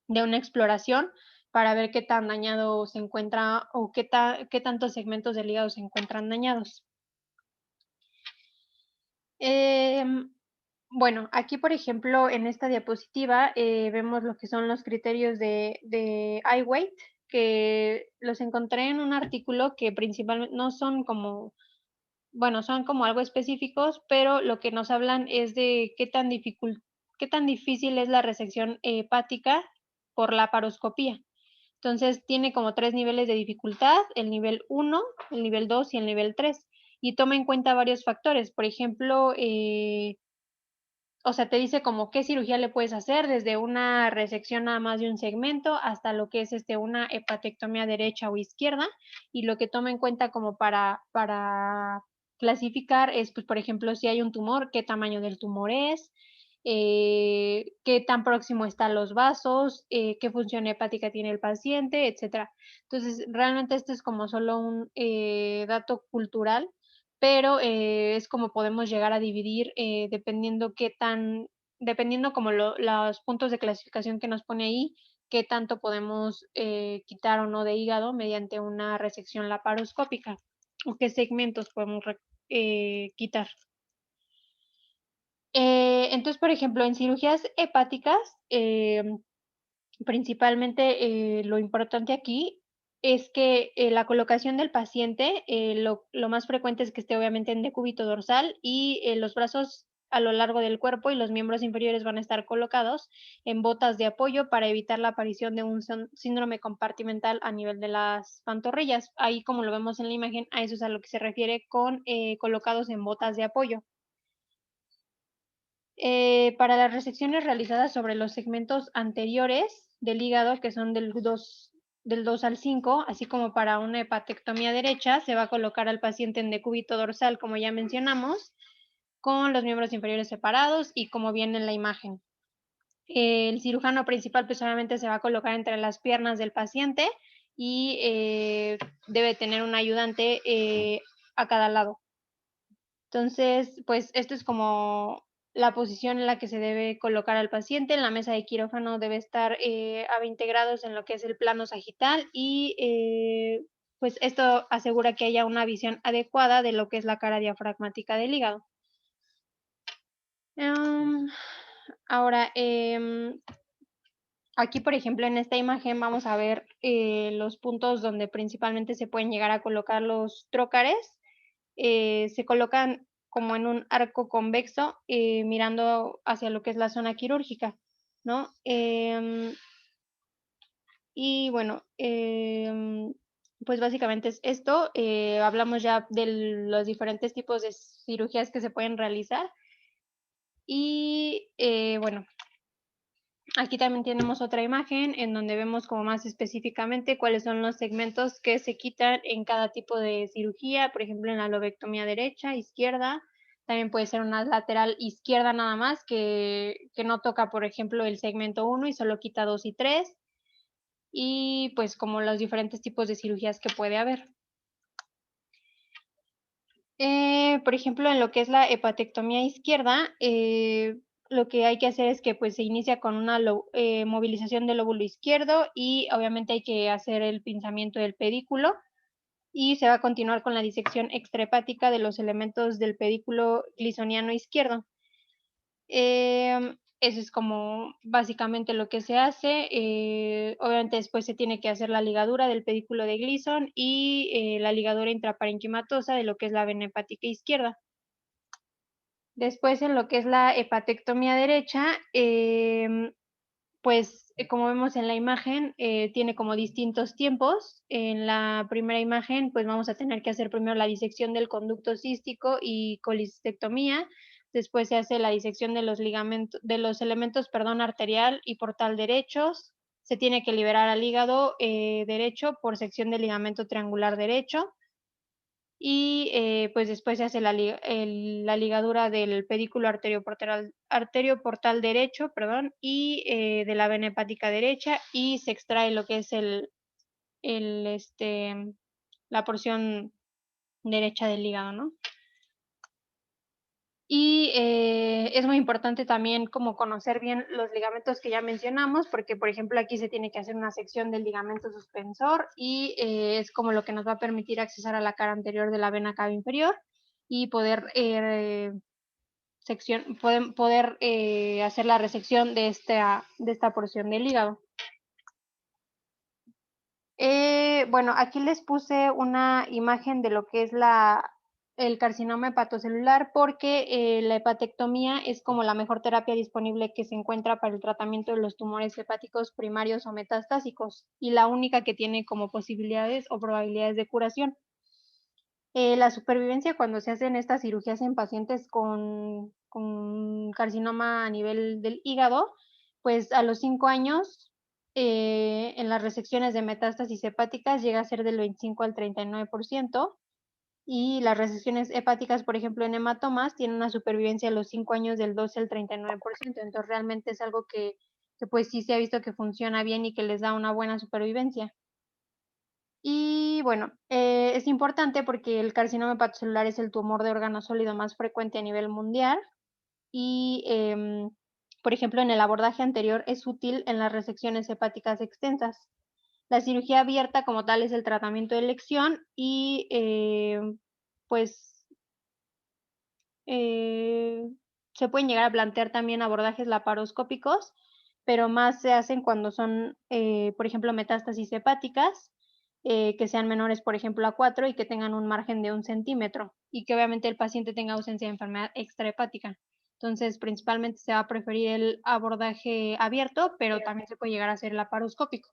exploración para ver qué tan dañado se encuentra o qué tantos segmentos del hígado se encuentran dañados. Bueno, aquí, por ejemplo, en esta diapositiva vemos lo que son los criterios de IWeight, que los encontré en un artículo que principalmente no son como, bueno, son como algo específicos, pero lo que nos hablan es de qué tan difícil es la resección hepática por la paroscopía. Entonces, tiene como 3 niveles de dificultad: el nivel 1, el nivel 2 y el nivel 3, y toma en cuenta varios factores. Por ejemplo, o sea, te dice como qué cirugía le puedes hacer, desde una resección nada más de un segmento hasta lo que es una hepatectomía derecha o izquierda, y lo que toma en cuenta como para clasificar es, pues, por ejemplo, si hay un tumor, qué tamaño del tumor es, qué tan próximo están los vasos, qué función hepática tiene el paciente, etcétera. Entonces, realmente esto es como solo un dato cultural, pero es como podemos llegar a dividir dependiendo como los puntos de clasificación que nos pone ahí, qué tanto podemos quitar o no de hígado mediante una resección laparoscópica o qué segmentos podemos quitar. Entonces, por ejemplo, en cirugías hepáticas, principalmente, lo importante aquí es que, la colocación del paciente, lo más frecuente es que esté obviamente en decúbito dorsal y, los brazos a lo largo del cuerpo y los miembros inferiores van a estar colocados en botas de apoyo para evitar la aparición de un síndrome compartimental a nivel de las pantorrillas. Ahí, como lo vemos en la imagen, a eso es a lo que se refiere con, colocados en botas de apoyo. Para las resecciones realizadas sobre los segmentos anteriores del hígado, que son del 2 al 5, así como para una hepatectomía derecha, se va a colocar al paciente en decúbito dorsal, como ya mencionamos, con los miembros inferiores separados y como viene en la imagen. El cirujano principal, pues obviamente se va a colocar entre las piernas del paciente y debe tener un ayudante a cada lado. Entonces, pues esto es como la posición en la que se debe colocar al paciente. En la mesa de quirófano debe estar a 20 grados en lo que es el plano sagital y pues esto asegura que haya una visión adecuada de lo que es la cara diafragmática del hígado. Ahora, Aquí, por ejemplo, en esta imagen vamos a ver los puntos donde principalmente se pueden llegar a colocar los trócares. Se colocan como en un arco convexo, mirando hacia lo que es la zona quirúrgica, ¿no? Y bueno, pues básicamente es esto. Hablamos ya de los diferentes tipos de cirugías que se pueden realizar. Y bueno, aquí también tenemos otra imagen en donde vemos como más específicamente cuáles son los segmentos que se quitan en cada tipo de cirugía, por ejemplo, en la lobectomía derecha, izquierda. También puede ser una lateral izquierda nada más, que no toca, por ejemplo, el segmento 1 y solo quita 2 y 3. Y pues como los diferentes tipos de cirugías que puede haber. Por ejemplo, en lo que es la hepatectomía izquierda, lo que hay que hacer es que pues se inicia con una movilización del lóbulo izquierdo y obviamente hay que hacer el pinzamiento del pedículo y se va a continuar con la disección extrahepática de los elementos del pedículo glisoniano izquierdo. Eso es como básicamente lo que se hace. Obviamente después se tiene que hacer la ligadura del pedículo de Gleason y la ligadura intraparenquimatosa de lo que es la vena hepática izquierda. Después en lo que es la hepatectomía derecha, pues como vemos en la imagen, tiene como distintos tiempos. En la primera imagen, pues vamos a tener que hacer primero la disección del conducto cístico y colicistectomía. Después se hace la disección de los ligamentos, de los elementos, perdón, arterial y portal derechos. Se tiene que liberar al hígado derecho por sección del ligamento triangular derecho. Y pues después se hace la ligadura del pedículo arterioportal derecho, perdón, y de la vena hepática derecha, y se extrae lo que es la porción derecha del hígado, ¿no? Y es muy importante también como conocer bien los ligamentos que ya mencionamos, porque por ejemplo aquí se tiene que hacer una sección del ligamento suspensor y es como lo que nos va a permitir accesar a la cara anterior de la vena cava inferior y poder, hacer la resección de esta porción del hígado. Bueno, aquí les puse una imagen de lo que es el carcinoma hepatocelular porque la hepatectomía es como la mejor terapia disponible que se encuentra para el tratamiento de los tumores hepáticos primarios o metastásicos y la única que tiene como posibilidades o probabilidades de curación. La supervivencia cuando se hacen estas cirugías en pacientes con carcinoma a nivel del hígado, pues a los 5 años en las resecciones de metástasis hepáticas llega a ser del 25 al 39% y las resecciones hepáticas, por ejemplo, en hematomas, tienen una supervivencia a los 5 años del 12 al 39%. Entonces, realmente es algo que pues sí se ha visto que funciona bien y que les da una buena supervivencia. Y bueno, es importante porque el carcinoma hepatocelular es el tumor de órgano sólido más frecuente a nivel mundial y, por ejemplo, en el abordaje anterior es útil en las resecciones hepáticas extensas. La cirugía abierta como tal es el tratamiento de elección y pues se pueden llegar a plantear también abordajes laparoscópicos, pero más se hacen cuando son, por ejemplo, metástasis hepáticas, que sean menores, por ejemplo, a 4 y que tengan un margen de 1 centímetro y que obviamente el paciente tenga ausencia de enfermedad extrahepática. Entonces, principalmente se va a preferir el abordaje abierto, pero también se puede llegar a hacer laparoscópico.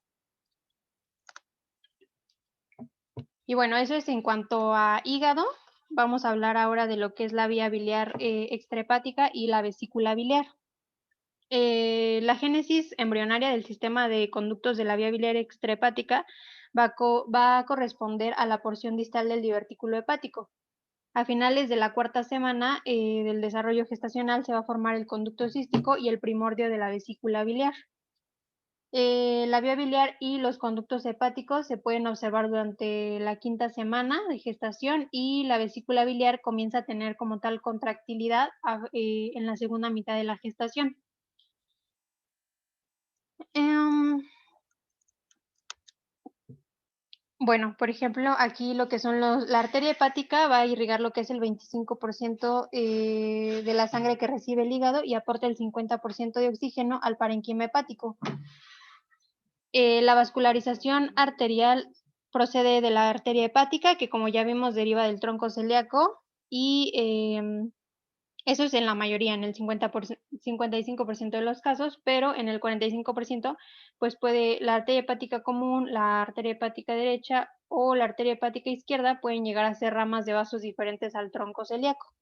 Y bueno, eso es en cuanto a hígado. Vamos a hablar ahora de lo que es la vía biliar extrahepática y la vesícula biliar. La génesis embrionaria del sistema de conductos de la vía biliar extrahepática va a corresponder a la porción distal del divertículo hepático. A finales de la cuarta semana del desarrollo gestacional se va a formar el conducto cístico y el primordio de la vesícula biliar. La vía biliar y los conductos hepáticos se pueden observar durante la quinta semana de gestación y la vesícula biliar comienza a tener como tal contractilidad en la segunda mitad de la gestación. Bueno, por ejemplo, aquí lo que son la arteria hepática va a irrigar lo que es el 25% de la sangre que recibe el hígado y aporta el 50% de oxígeno al parenquima hepático. La vascularización arterial procede de la arteria hepática, que como ya vimos deriva del tronco celíaco y eso es en la mayoría, en el 55% de los casos, pero en el 45% pues puede la arteria hepática común, la arteria hepática derecha o la arteria hepática izquierda pueden llegar a ser ramas de vasos diferentes al tronco celíaco.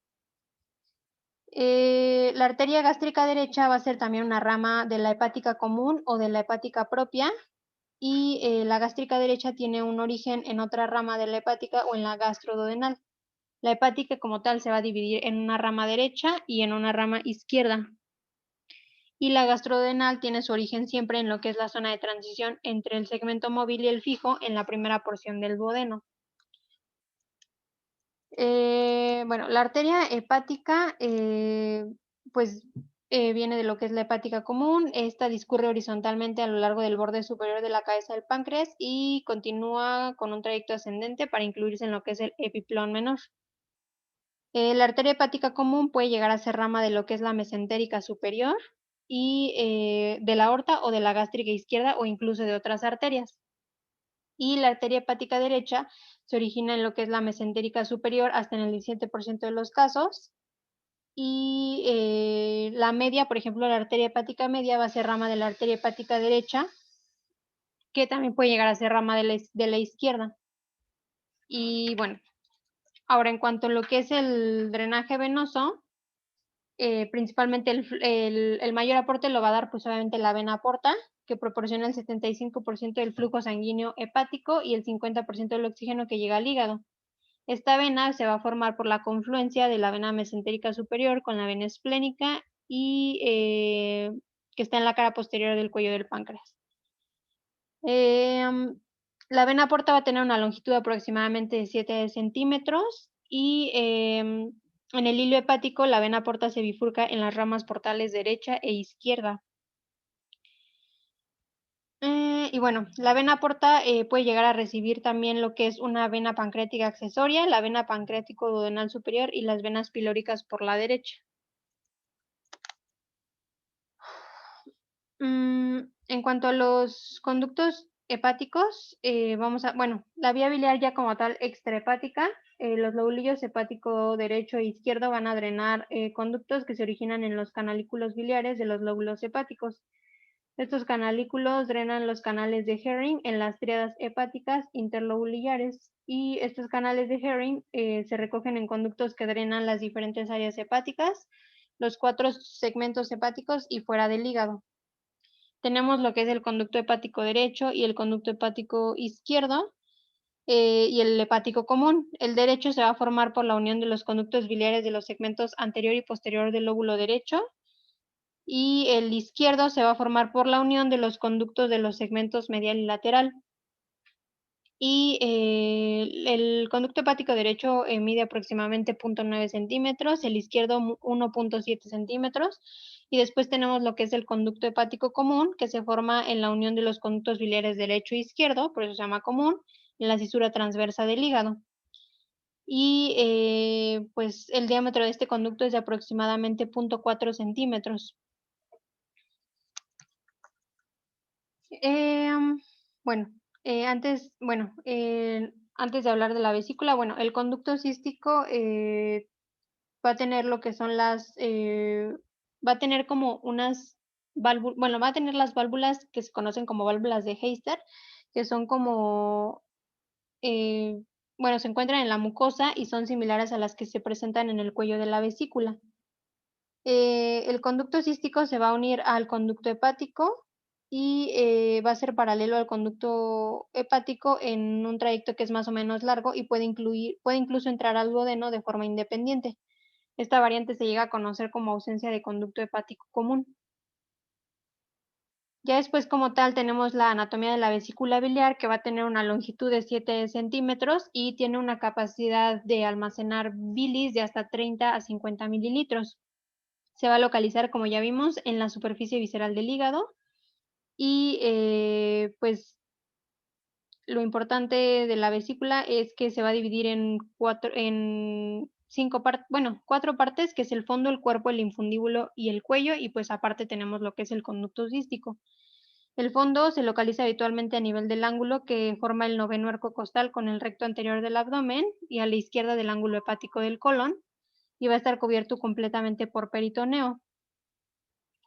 La arteria gástrica derecha va a ser también una rama de la hepática común o de la hepática propia y la gástrica derecha tiene un origen en otra rama de la hepática o en la gastroduodenal. La hepática como tal se va a dividir en una rama derecha y en una rama izquierda. Y la gastroduodenal tiene su origen siempre en lo que es la zona de transición entre el segmento móvil y el fijo en la primera porción del duodeno. Bueno, la arteria hepática, pues viene de lo que es la hepática común. Esta discurre horizontalmente a lo largo del borde superior de la cabeza del páncreas y continúa con un trayecto ascendente para incluirse en lo que es el epiplón menor. La arteria hepática común puede llegar a ser rama de lo que es la mesentérica superior y de la aorta o de la gástrica izquierda o incluso de otras arterias. Y la arteria hepática derecha se origina en lo que es la mesentérica superior hasta en el 17% de los casos. Y la media, por ejemplo, la arteria hepática media va a ser rama de la arteria hepática derecha, que también puede llegar a ser rama de la izquierda. Y bueno, ahora en cuanto a lo que es el drenaje venoso, principalmente el mayor aporte lo va a dar pues obviamente la vena porta, que proporciona el 75% del flujo sanguíneo hepático y el 50% del oxígeno que llega al hígado. Esta vena se va a formar por la confluencia de la vena mesentérica superior con la vena esplénica y que está en la cara posterior del cuello del páncreas. La vena porta va a tener una longitud de aproximadamente 7 centímetros y en el hilo hepático la vena porta se bifurca en las ramas portales derecha e izquierda. Y bueno, la vena porta puede llegar a recibir también lo que es una vena pancreática accesoria, la vena pancreático duodenal superior y las venas pilóricas por la derecha. En cuanto a los conductos hepáticos, bueno, la vía biliar ya como tal extrahepática, los lobulillos hepático derecho e izquierdo van a drenar conductos que se originan en los canalículos biliares de los lóbulos hepáticos. Estos canalículos drenan los canales de Herring en las tríadas hepáticas interlobulares y estos canales de Herring se recogen en conductos que drenan las diferentes áreas hepáticas, los 4 segmentos hepáticos y fuera del hígado. Tenemos lo que es el conducto hepático derecho y el conducto hepático izquierdo y el hepático común. El derecho se va a formar por la unión de los conductos biliares de los segmentos anterior y posterior del lóbulo derecho y el izquierdo se va a formar por la unión de los conductos de los segmentos medial y lateral. Y el conducto hepático derecho mide aproximadamente 0.9 centímetros, el izquierdo 1.7 centímetros, y después tenemos lo que es el conducto hepático común, que se forma en la unión de los conductos biliares derecho e izquierdo, por eso se llama común, en la cisura transversa del hígado. Y pues el diámetro de este conducto es de aproximadamente 0.4 centímetros. Bueno, antes de hablar de la vesícula, bueno, el conducto cístico va a tener lo que son va a tener como unas válvulas, bueno, va a tener las válvulas que se conocen como válvulas de Heister, que son como, eh, bueno, se encuentran en la mucosa y son similares a las que se presentan en el cuello de la vesícula. El conducto cístico se va a unir al conducto hepático y va a ser paralelo al conducto hepático en un trayecto que es más o menos largo y puede incluso entrar al duodeno de forma independiente. Esta variante se llega a conocer como ausencia de conducto hepático común. Ya después como tal tenemos la anatomía de la vesícula biliar que va a tener una longitud de 7 centímetros y tiene una capacidad de almacenar bilis de hasta 30 a 50 mililitros. Se va a localizar, como ya vimos, en la superficie visceral del hígado y pues lo importante de la vesícula es que se va a dividir en cuatro partes, que es el fondo, el cuerpo, el infundíbulo y el cuello, y pues aparte tenemos lo que es el conducto cístico. El fondo se localiza habitualmente a nivel del ángulo que forma el noveno arco costal con el recto anterior del abdomen y a la izquierda del ángulo hepático del colon, y va a estar cubierto completamente por peritoneo.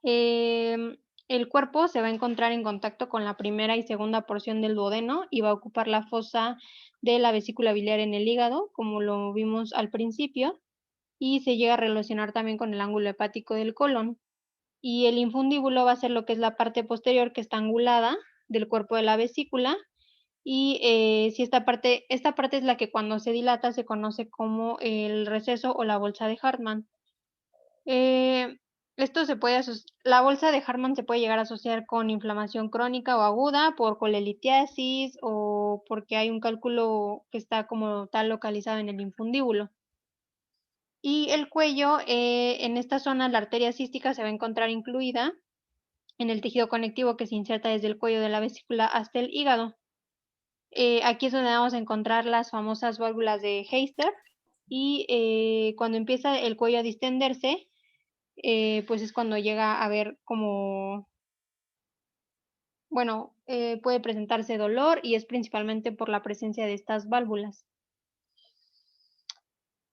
El cuerpo se va a encontrar en contacto con la primera y segunda porción del duodeno y va a ocupar la fosa de la vesícula biliar en el hígado, como lo vimos al principio, y se llega a relacionar también con el ángulo hepático del colon. Y el infundíbulo va a ser lo que es la parte posterior que está angulada del cuerpo de la vesícula, y si esta parte es la que cuando se dilata se conoce como el receso o la bolsa de Hartmann. Eh, la bolsa de Hartmann se puede llegar a asociar con inflamación crónica o aguda por colelitiasis o porque hay un cálculo que está como tal localizado en el infundíbulo. Y el cuello, en esta zona la arteria cística se va a encontrar incluida en el tejido conectivo que se inserta desde el cuello de la vesícula hasta el hígado. Aquí es donde vamos a encontrar las famosas válvulas de Heister, y cuando empieza el cuello a distenderse, pues es cuando llega a haber como, bueno, puede presentarse dolor y es principalmente por la presencia de estas válvulas.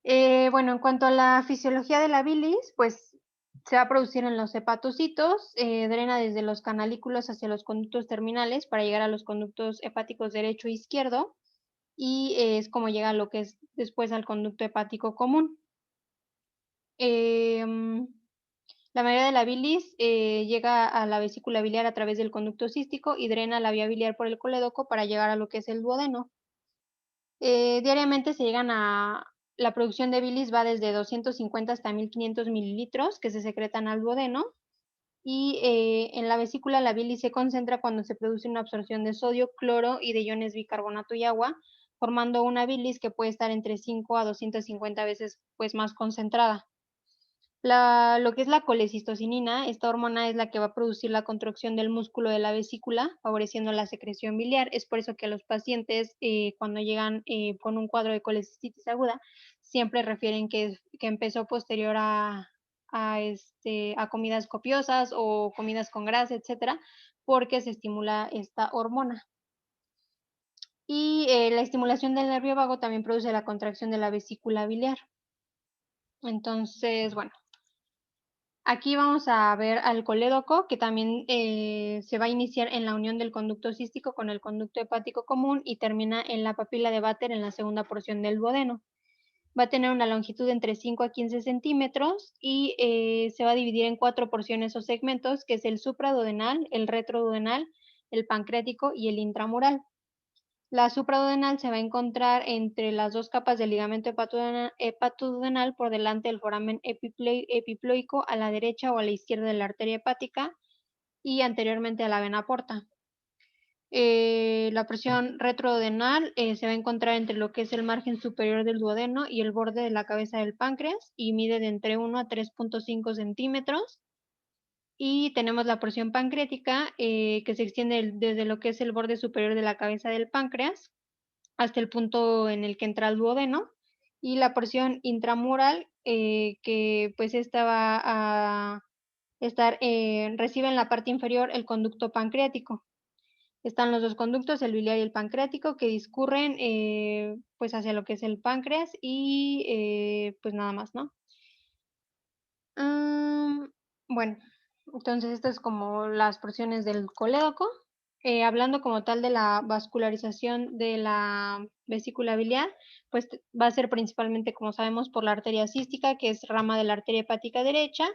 Bueno, en cuanto a la fisiología de la bilis, pues se va a producir en los hepatocitos, drena desde los canalículos hacia los conductos terminales para llegar a los conductos hepáticos derecho e izquierdo, y es como llega a lo que es después al conducto hepático común. La mayoría de la bilis llega a la vesícula biliar a través del conducto cístico y drena la vía biliar por el colédoco para llegar a lo que es el duodeno. Diariamente la producción de bilis va desde 250 hasta 1500 mililitros que se secretan al duodeno, y en la vesícula la bilis se concentra cuando se produce una absorción de sodio, cloro y de iones bicarbonato y agua, formando una bilis que puede estar entre 5 a 250 veces pues, más concentrada. Lo que es la colecistocinina, esta hormona es la que va a producir la contracción del músculo de la vesícula, favoreciendo la secreción biliar. Es por eso que los pacientes, cuando llegan con un cuadro de colecistitis aguda, siempre refieren que empezó posterior a comidas copiosas o comidas con grasa, etcétera, porque se estimula esta hormona. Y la estimulación del nervio vago también produce la contracción de la vesícula biliar. Entonces, bueno, aquí vamos a ver al colédoco, que también se va a iniciar en la unión del conducto cístico con el conducto hepático común y termina en la papila de Vater en la segunda porción del duodeno. Va a tener una longitud de entre 5 a 15 centímetros y se va a dividir en 4 porciones o segmentos, que es el supraduodenal, el retroduodenal, el pancreático y el intramural. La supraduodenal se va a encontrar entre las dos capas del ligamento hepatoduodenal por delante del foramen epiploico a la derecha o a la izquierda de la arteria hepática y anteriormente a la vena porta. La porción retroduodenal se va a encontrar entre lo que es el margen superior del duodeno y el borde de la cabeza del páncreas y mide de entre 1 a 3.5 centímetros. Y tenemos la porción pancreática que se extiende desde lo que es el borde superior de la cabeza del páncreas hasta el punto en el que entra el duodeno, y la porción intramural, que pues esta va a estar, recibe en la parte inferior el conducto pancreático. Están los dos conductos, el biliar y el pancreático, que discurren pues hacia lo que es el páncreas y pues nada más, ¿no? Bueno, entonces estas es como las porciones del colédoco. Hablando como tal de la vascularización de la vesícula biliar, pues va a ser principalmente, como sabemos, por la arteria cística, que es rama de la arteria hepática derecha,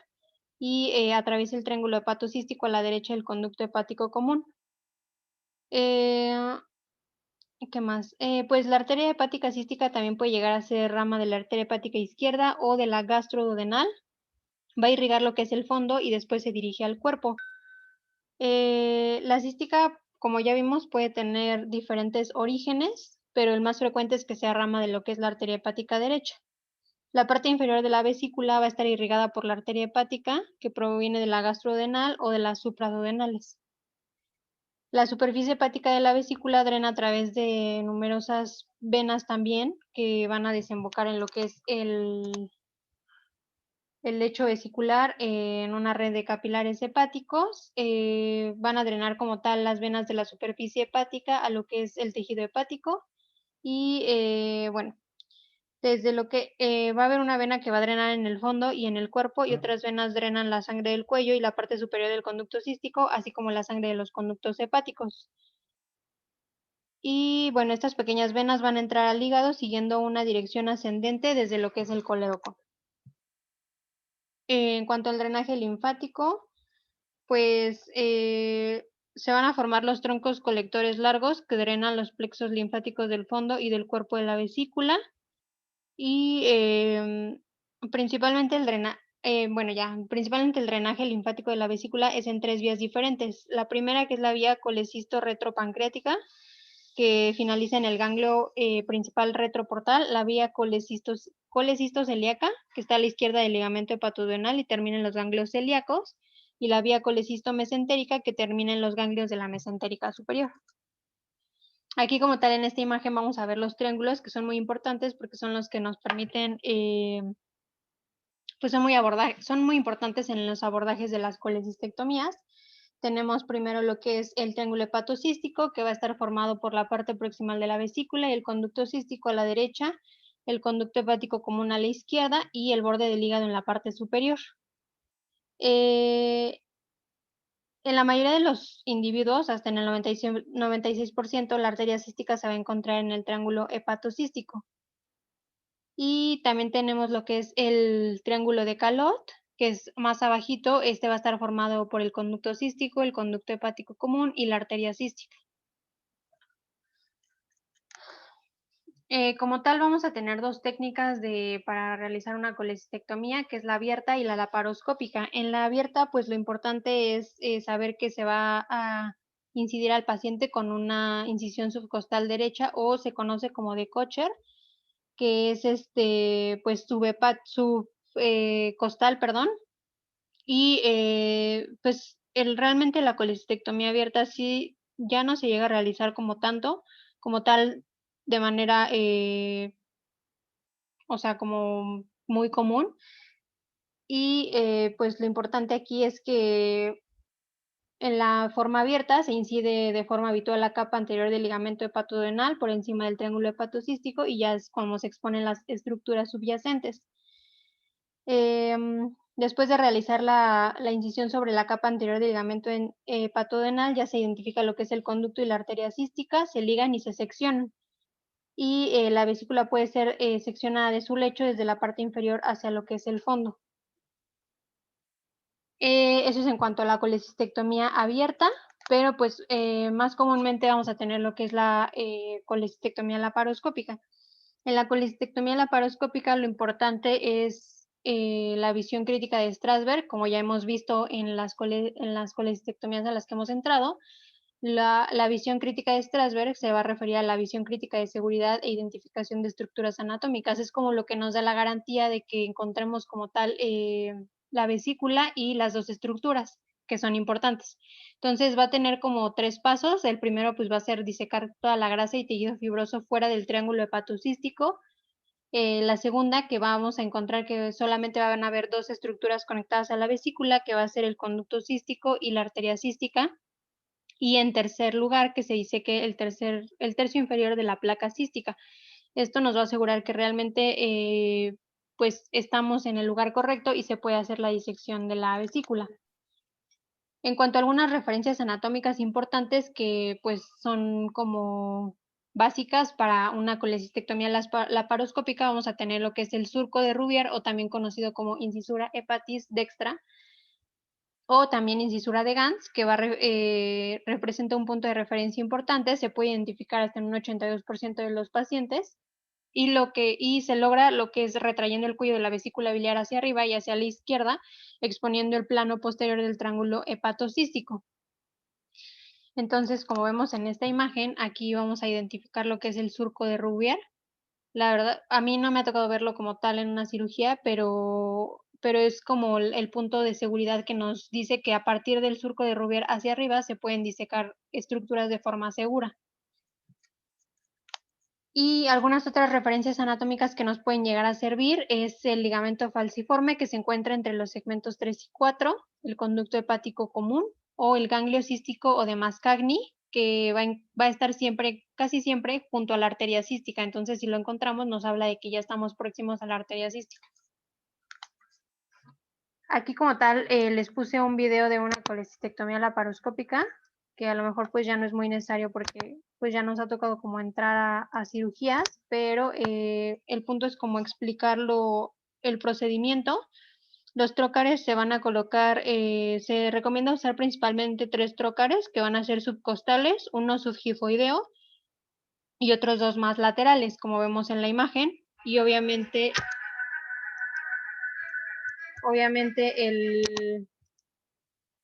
y atraviesa el triángulo hepatocístico a la derecha del conducto hepático común. Eh, ¿Qué más? Pues la arteria hepática cística también puede llegar a ser rama de la arteria hepática izquierda o de la gastroduodenal. Va a irrigar lo que es el fondo y después se dirige al cuerpo. La cística, como ya vimos, puede tener diferentes orígenes, pero el más frecuente es que sea rama de lo que es la arteria hepática derecha. La parte inferior de la vesícula va a estar irrigada por la arteria hepática, que proviene de la gastrodenal o de las supraduodenales. La superficie hepática de la vesícula drena a través de numerosas venas también, que van a desembocar en lo que es el lecho vesicular en una red de capilares hepáticos. Van a drenar como tal las venas de la superficie hepática a lo que es el tejido hepático. Y bueno, desde lo que va a haber una vena que va a drenar en el fondo y en el cuerpo, y otras venas drenan la sangre del cuello y la parte superior del conducto cístico, así como la sangre de los conductos hepáticos. Y bueno, estas pequeñas venas van a entrar al hígado siguiendo una dirección ascendente desde lo que es el colédoco. En cuanto al drenaje linfático, pues se van a formar los troncos colectores largos que drenan los plexos linfáticos del fondo y del cuerpo de la vesícula. Y principalmente principalmente el drenaje linfático de la vesícula es en 3 vías diferentes. La primera, que es la vía colecisto-retropancreática, que finaliza en el ganglio principal retroportal, la vía colecisto-celíaca, que está a la izquierda del ligamento hepatoduodenal y termina en los ganglios celíacos, y la vía colecisto-mesentérica, que termina en los ganglios de la mesentérica superior. Aquí, como tal, en esta imagen vamos a ver los triángulos, que son muy importantes porque son los que nos permiten, pues son muy importantes en los abordajes de las colecistectomías. Tenemos primero lo que es el triángulo hepatocístico, que va a estar formado por la parte proximal de la vesícula y el conducto cístico a la derecha, el conducto hepático común a la izquierda y el borde del hígado en la parte superior. En la mayoría de los individuos, hasta en el 96%, la arteria cística se va a encontrar en el triángulo hepatocístico. Y también tenemos lo que es el triángulo de Calot, que es más abajito. Este va a estar formado por el conducto cístico, el conducto hepático común y la arteria cística. Como tal, vamos a tener dos técnicas para realizar una colecistectomía, que es la abierta y la laparoscópica. En la abierta, pues lo importante es saber que se va a incidir al paciente con una incisión subcostal derecha, o se conoce como de Kocher, que es pues costal, perdón. Y pues realmente la colecistectomía abierta sí ya no se llega a realizar como tal, de manera, o sea, como muy común. Y pues lo importante aquí es que en la forma abierta se incide de forma habitual la capa anterior del ligamento hepatoduodenal por encima del triángulo hepatocístico, y ya es como se exponen las estructuras subyacentes. Después de realizar la incisión sobre la capa anterior del ligamento hepatoduodenal, ya se identifica lo que es el conducto y la arteria cística, se ligan y se seccionan. Y la vesícula puede ser seccionada de su lecho desde la parte inferior hacia lo que es el fondo. Eso es en cuanto a la colecistectomía abierta, pero pues más comúnmente vamos a tener lo que es la colecistectomía laparoscópica. En la colecistectomía laparoscópica lo importante es la visión crítica de Strasberg, como ya hemos visto en las colecistectomías a las que hemos entrado. La visión crítica de Strasberg se va a referir a la visión crítica de seguridad e identificación de estructuras anatómicas. Es como lo que nos da la garantía de que encontremos como tal la vesícula y las dos estructuras, que son importantes. Entonces va a tener como 3 pasos. El primero pues va a ser disecar toda la grasa y tejido fibroso fuera del triángulo hepatocístico. La segunda, que vamos a encontrar que solamente van a haber 2 estructuras conectadas a la vesícula, que va a ser el conducto cístico y la arteria cística. Y en tercer lugar, que se dice que el tercio inferior de la placa cística. Esto nos va a asegurar que realmente pues estamos en el lugar correcto y se puede hacer la disección de la vesícula. En cuanto a algunas referencias anatómicas importantes que pues son como básicas para una colecistectomía laparoscópica, vamos a tener lo que es el surco de Rubier, o también conocido como incisura hepatis dextra, o también incisura de Gans, que representa un punto de referencia importante. Se puede identificar hasta en un 82% de los pacientes, y se logra lo que es retrayendo el cuello de la vesícula biliar hacia arriba y hacia la izquierda, exponiendo el plano posterior del triángulo hepatocístico. Entonces, como vemos en esta imagen, aquí vamos a identificar lo que es el surco de Rubier. La verdad, a mí no me ha tocado verlo como tal en una cirugía, pero es como el punto de seguridad que nos dice que a partir del surco de Rubier hacia arriba se pueden disecar estructuras de forma segura. Y algunas otras referencias anatómicas que nos pueden llegar a servir es el ligamento falciforme, que se encuentra entre los segmentos 3 y 4, el conducto hepático común, o el ganglio cístico o de Mascagni, que va a estar siempre, casi siempre, junto a la arteria cística. Entonces, si lo encontramos, nos habla de que ya estamos próximos a la arteria cística. Aquí como tal les puse un video de una colecistectomía laparoscópica, que a lo mejor pues ya no es muy necesario porque pues ya nos ha tocado como entrar a cirugías, pero el punto es como explicarlo, el procedimiento. Los trócares se van a colocar, se recomienda usar principalmente 3 trócares que van a ser subcostales, uno subgifoideo y otros 2 más laterales, como vemos en la imagen, y obviamente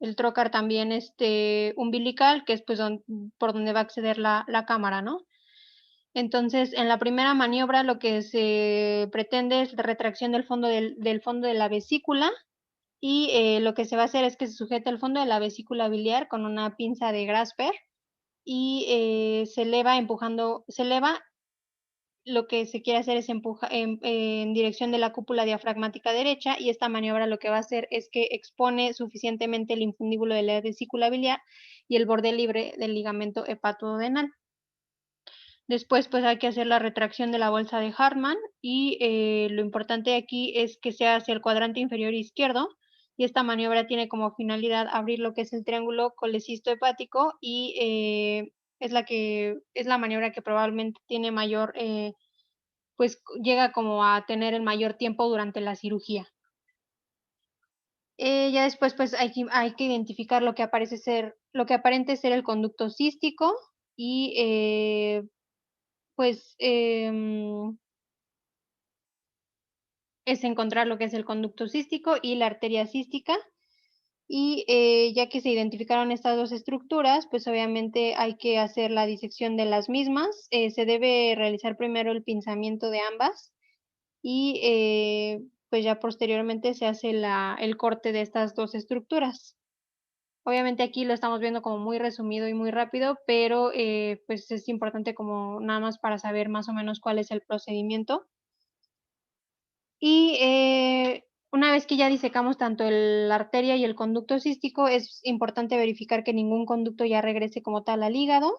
el trocar también umbilical, que es pues por donde va a acceder la cámara, ¿no? Entonces, en la primera maniobra lo que se pretende es la retracción del fondo de la vesícula y lo que se va a hacer es que se sujeta el fondo de la vesícula biliar con una pinza de Grasper y se eleva lo que se quiere hacer es empujar en dirección de la cúpula diafragmática derecha y esta maniobra lo que va a hacer es que expone suficientemente el infundíbulo de la vesícula biliar y el borde libre del ligamento hepatodenal. Después pues hay que hacer la retracción de la bolsa de Hartmann y lo importante aquí es que sea hacia el cuadrante inferior izquierdo y esta maniobra tiene como finalidad abrir lo que es el triángulo colecisto hepático y es la maniobra que probablemente tiene mayor pues llega como a tener el mayor tiempo durante la cirugía. Ya después pues hay que identificar lo que aparente ser el conducto cístico y pues es encontrar lo que es el conducto cístico y la arteria cística. Y ya que se identificaron estas dos estructuras, pues obviamente hay que hacer la disección de las mismas. Se debe realizar primero el pinzamiento de ambas y pues ya posteriormente se hace el corte de estas dos estructuras. Obviamente aquí lo estamos viendo como muy resumido y muy rápido, pero pues es importante como nada más para saber más o menos cuál es el procedimiento. Y una vez que ya disecamos tanto la arteria y el conducto cístico, es importante verificar que ningún conducto ya regrese como tal al hígado.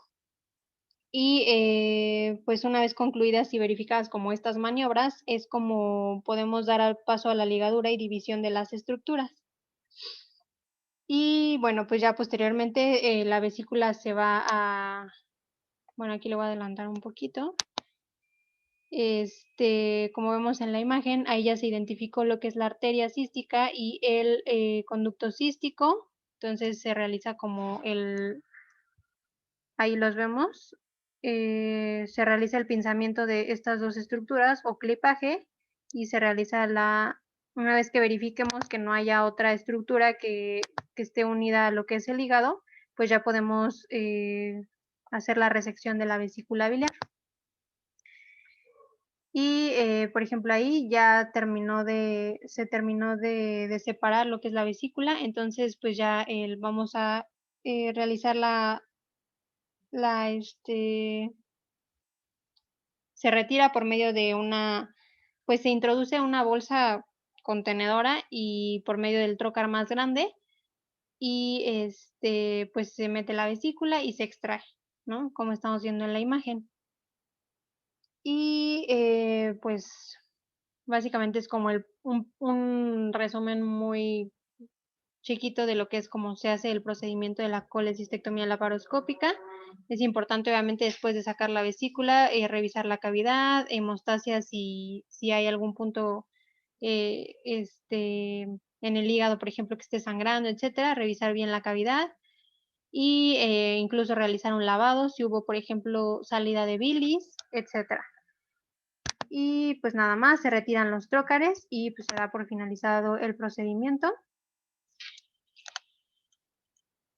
Y pues una vez concluidas y verificadas como estas maniobras, es como podemos dar paso a la ligadura y división de las estructuras. Y bueno, pues ya posteriormente la vesícula se va bueno, aquí le voy a adelantar un poquito. Como vemos en la imagen, ahí ya se identificó lo que es la arteria cística y el conducto cístico. Entonces se realiza como ahí los vemos, se realiza el pinzamiento de estas dos estructuras o clipaje y se realiza una vez que verifiquemos que no haya otra estructura que esté unida a lo que es el hígado, pues ya podemos hacer la resección de la vesícula biliar. Y, por ejemplo, ahí ya se terminó de separar lo que es la vesícula, entonces pues ya vamos a realizar la, se retira por medio de pues se introduce una bolsa contenedora y por medio del trocar más grande y pues se mete la vesícula y se extrae, ¿no? Como estamos viendo en la imagen. Y pues básicamente es como un resumen muy chiquito de lo que es cómo se hace el procedimiento de la colecistectomía laparoscópica. Es importante, obviamente, después de sacar la vesícula, revisar la cavidad, hemostasia, si hay algún punto en el hígado, por ejemplo, que esté sangrando, etcétera, revisar bien la cavidad y incluso realizar un lavado si hubo, por ejemplo, salida de bilis, etcétera. Y pues nada más, se retiran los trócares y pues se da por finalizado el procedimiento.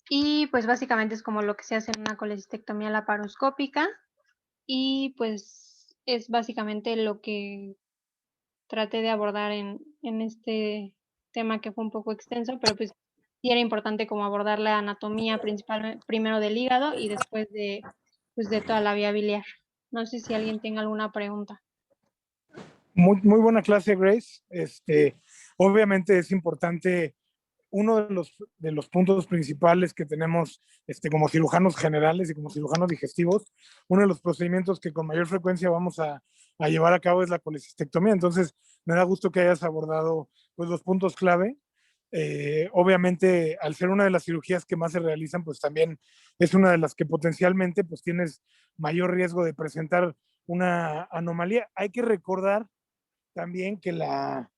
Y pues básicamente es como lo que se hace en una colecistectomía laparoscópica y pues es básicamente lo que traté de abordar en este tema que fue un poco extenso, pero pues sí era importante como abordar la anatomía principal primero del hígado y después pues de toda la vía biliar. No sé si alguien tenga alguna pregunta. Muy buena clase, Grace. Obviamente es importante, uno de los puntos principales que tenemos como cirujanos generales y como cirujanos digestivos, uno de los procedimientos que con mayor frecuencia vamos a llevar a cabo es la colecistectomía. Entonces, me da gusto que hayas abordado pues, los puntos clave. Obviamente, al ser una de las cirugías que más se realizan, pues también es una de las que potencialmente pues tienes mayor riesgo de presentar una anomalía. Hay que recordar también que la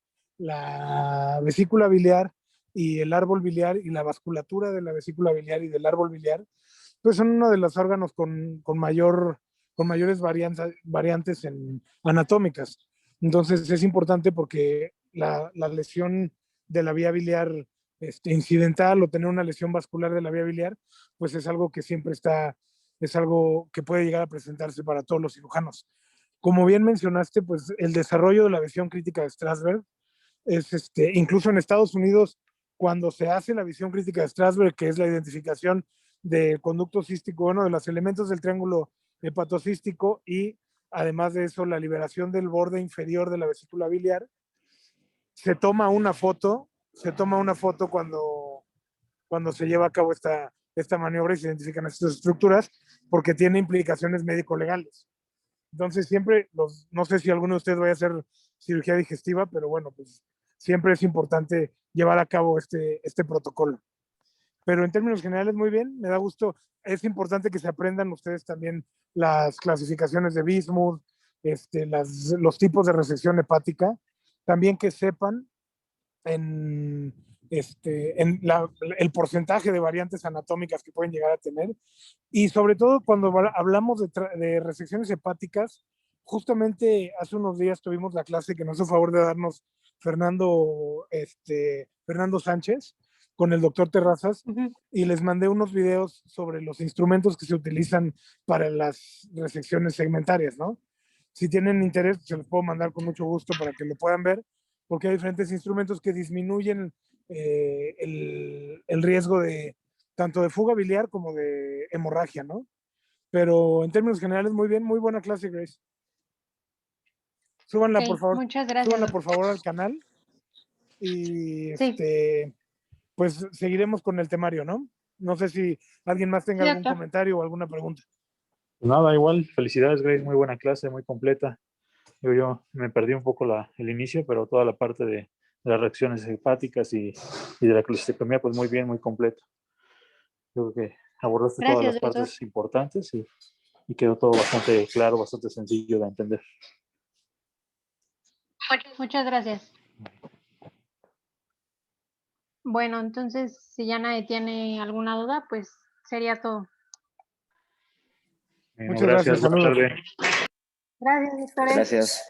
vesícula biliar y el árbol biliar y la vasculatura de la vesícula biliar y del árbol biliar, pues son uno de los órganos con mayores variantes anatómicas. Entonces es importante porque la lesión de la vía biliar incidental o tener una lesión vascular de la vía biliar, pues es algo que siempre es algo que puede llegar a presentarse para todos los cirujanos. Como bien mencionaste, pues el desarrollo de la visión crítica de Strasberg es incluso en Estados Unidos, cuando se hace la visión crítica de Strasberg, que es la identificación del conducto cístico, bueno, de los elementos del triángulo hepatocístico y además de eso la liberación del borde inferior de la vesícula biliar, se toma una foto cuando se lleva a cabo esta maniobra y se identifican estas estructuras porque tiene implicaciones médico-legales. Entonces siempre, no sé si alguno de ustedes vaya a hacer cirugía digestiva, pero bueno, pues siempre es importante llevar a cabo este protocolo. Pero en términos generales, muy bien, me da gusto. Es importante que se aprendan ustedes también las clasificaciones de Bismuth, los tipos de resección hepática, también que sepan en, el porcentaje de variantes anatómicas que pueden llegar a tener. Y sobre todo cuando hablamos de resecciones hepáticas, justamente hace unos días tuvimos la clase que nos hizo favor de darnos Fernando Sánchez con el doctor Terrazas, y les mandé unos videos sobre los instrumentos que se utilizan para las resecciones segmentarias, ¿no? Si tienen interés, se los puedo mandar con mucho gusto para que lo puedan ver, porque hay diferentes instrumentos que disminuyen el riesgo de tanto de fuga biliar como de hemorragia, ¿no? Pero en términos generales, muy bien, muy buena clase, Grace. Súbanla, por favor. Muchas gracias. Súbanla, por favor, al canal. Y sí. Pues seguiremos con el temario, ¿no? No sé si alguien más tenga algún comentario o alguna pregunta. Pues nada, igual, felicidades, Grace, muy buena clase, muy completa. Yo me perdí un poco el inicio, pero toda la parte de las reacciones hepáticas y de la colecistectomía, pues muy bien, muy completo. Creo que abordaste todas las partes importantes y quedó todo bastante claro, bastante sencillo de entender. Muchas gracias. Bueno, entonces, si ya nadie tiene alguna duda, pues sería todo. Muchas gracias. Buenas tardes. Gracias, doctores. Gracias.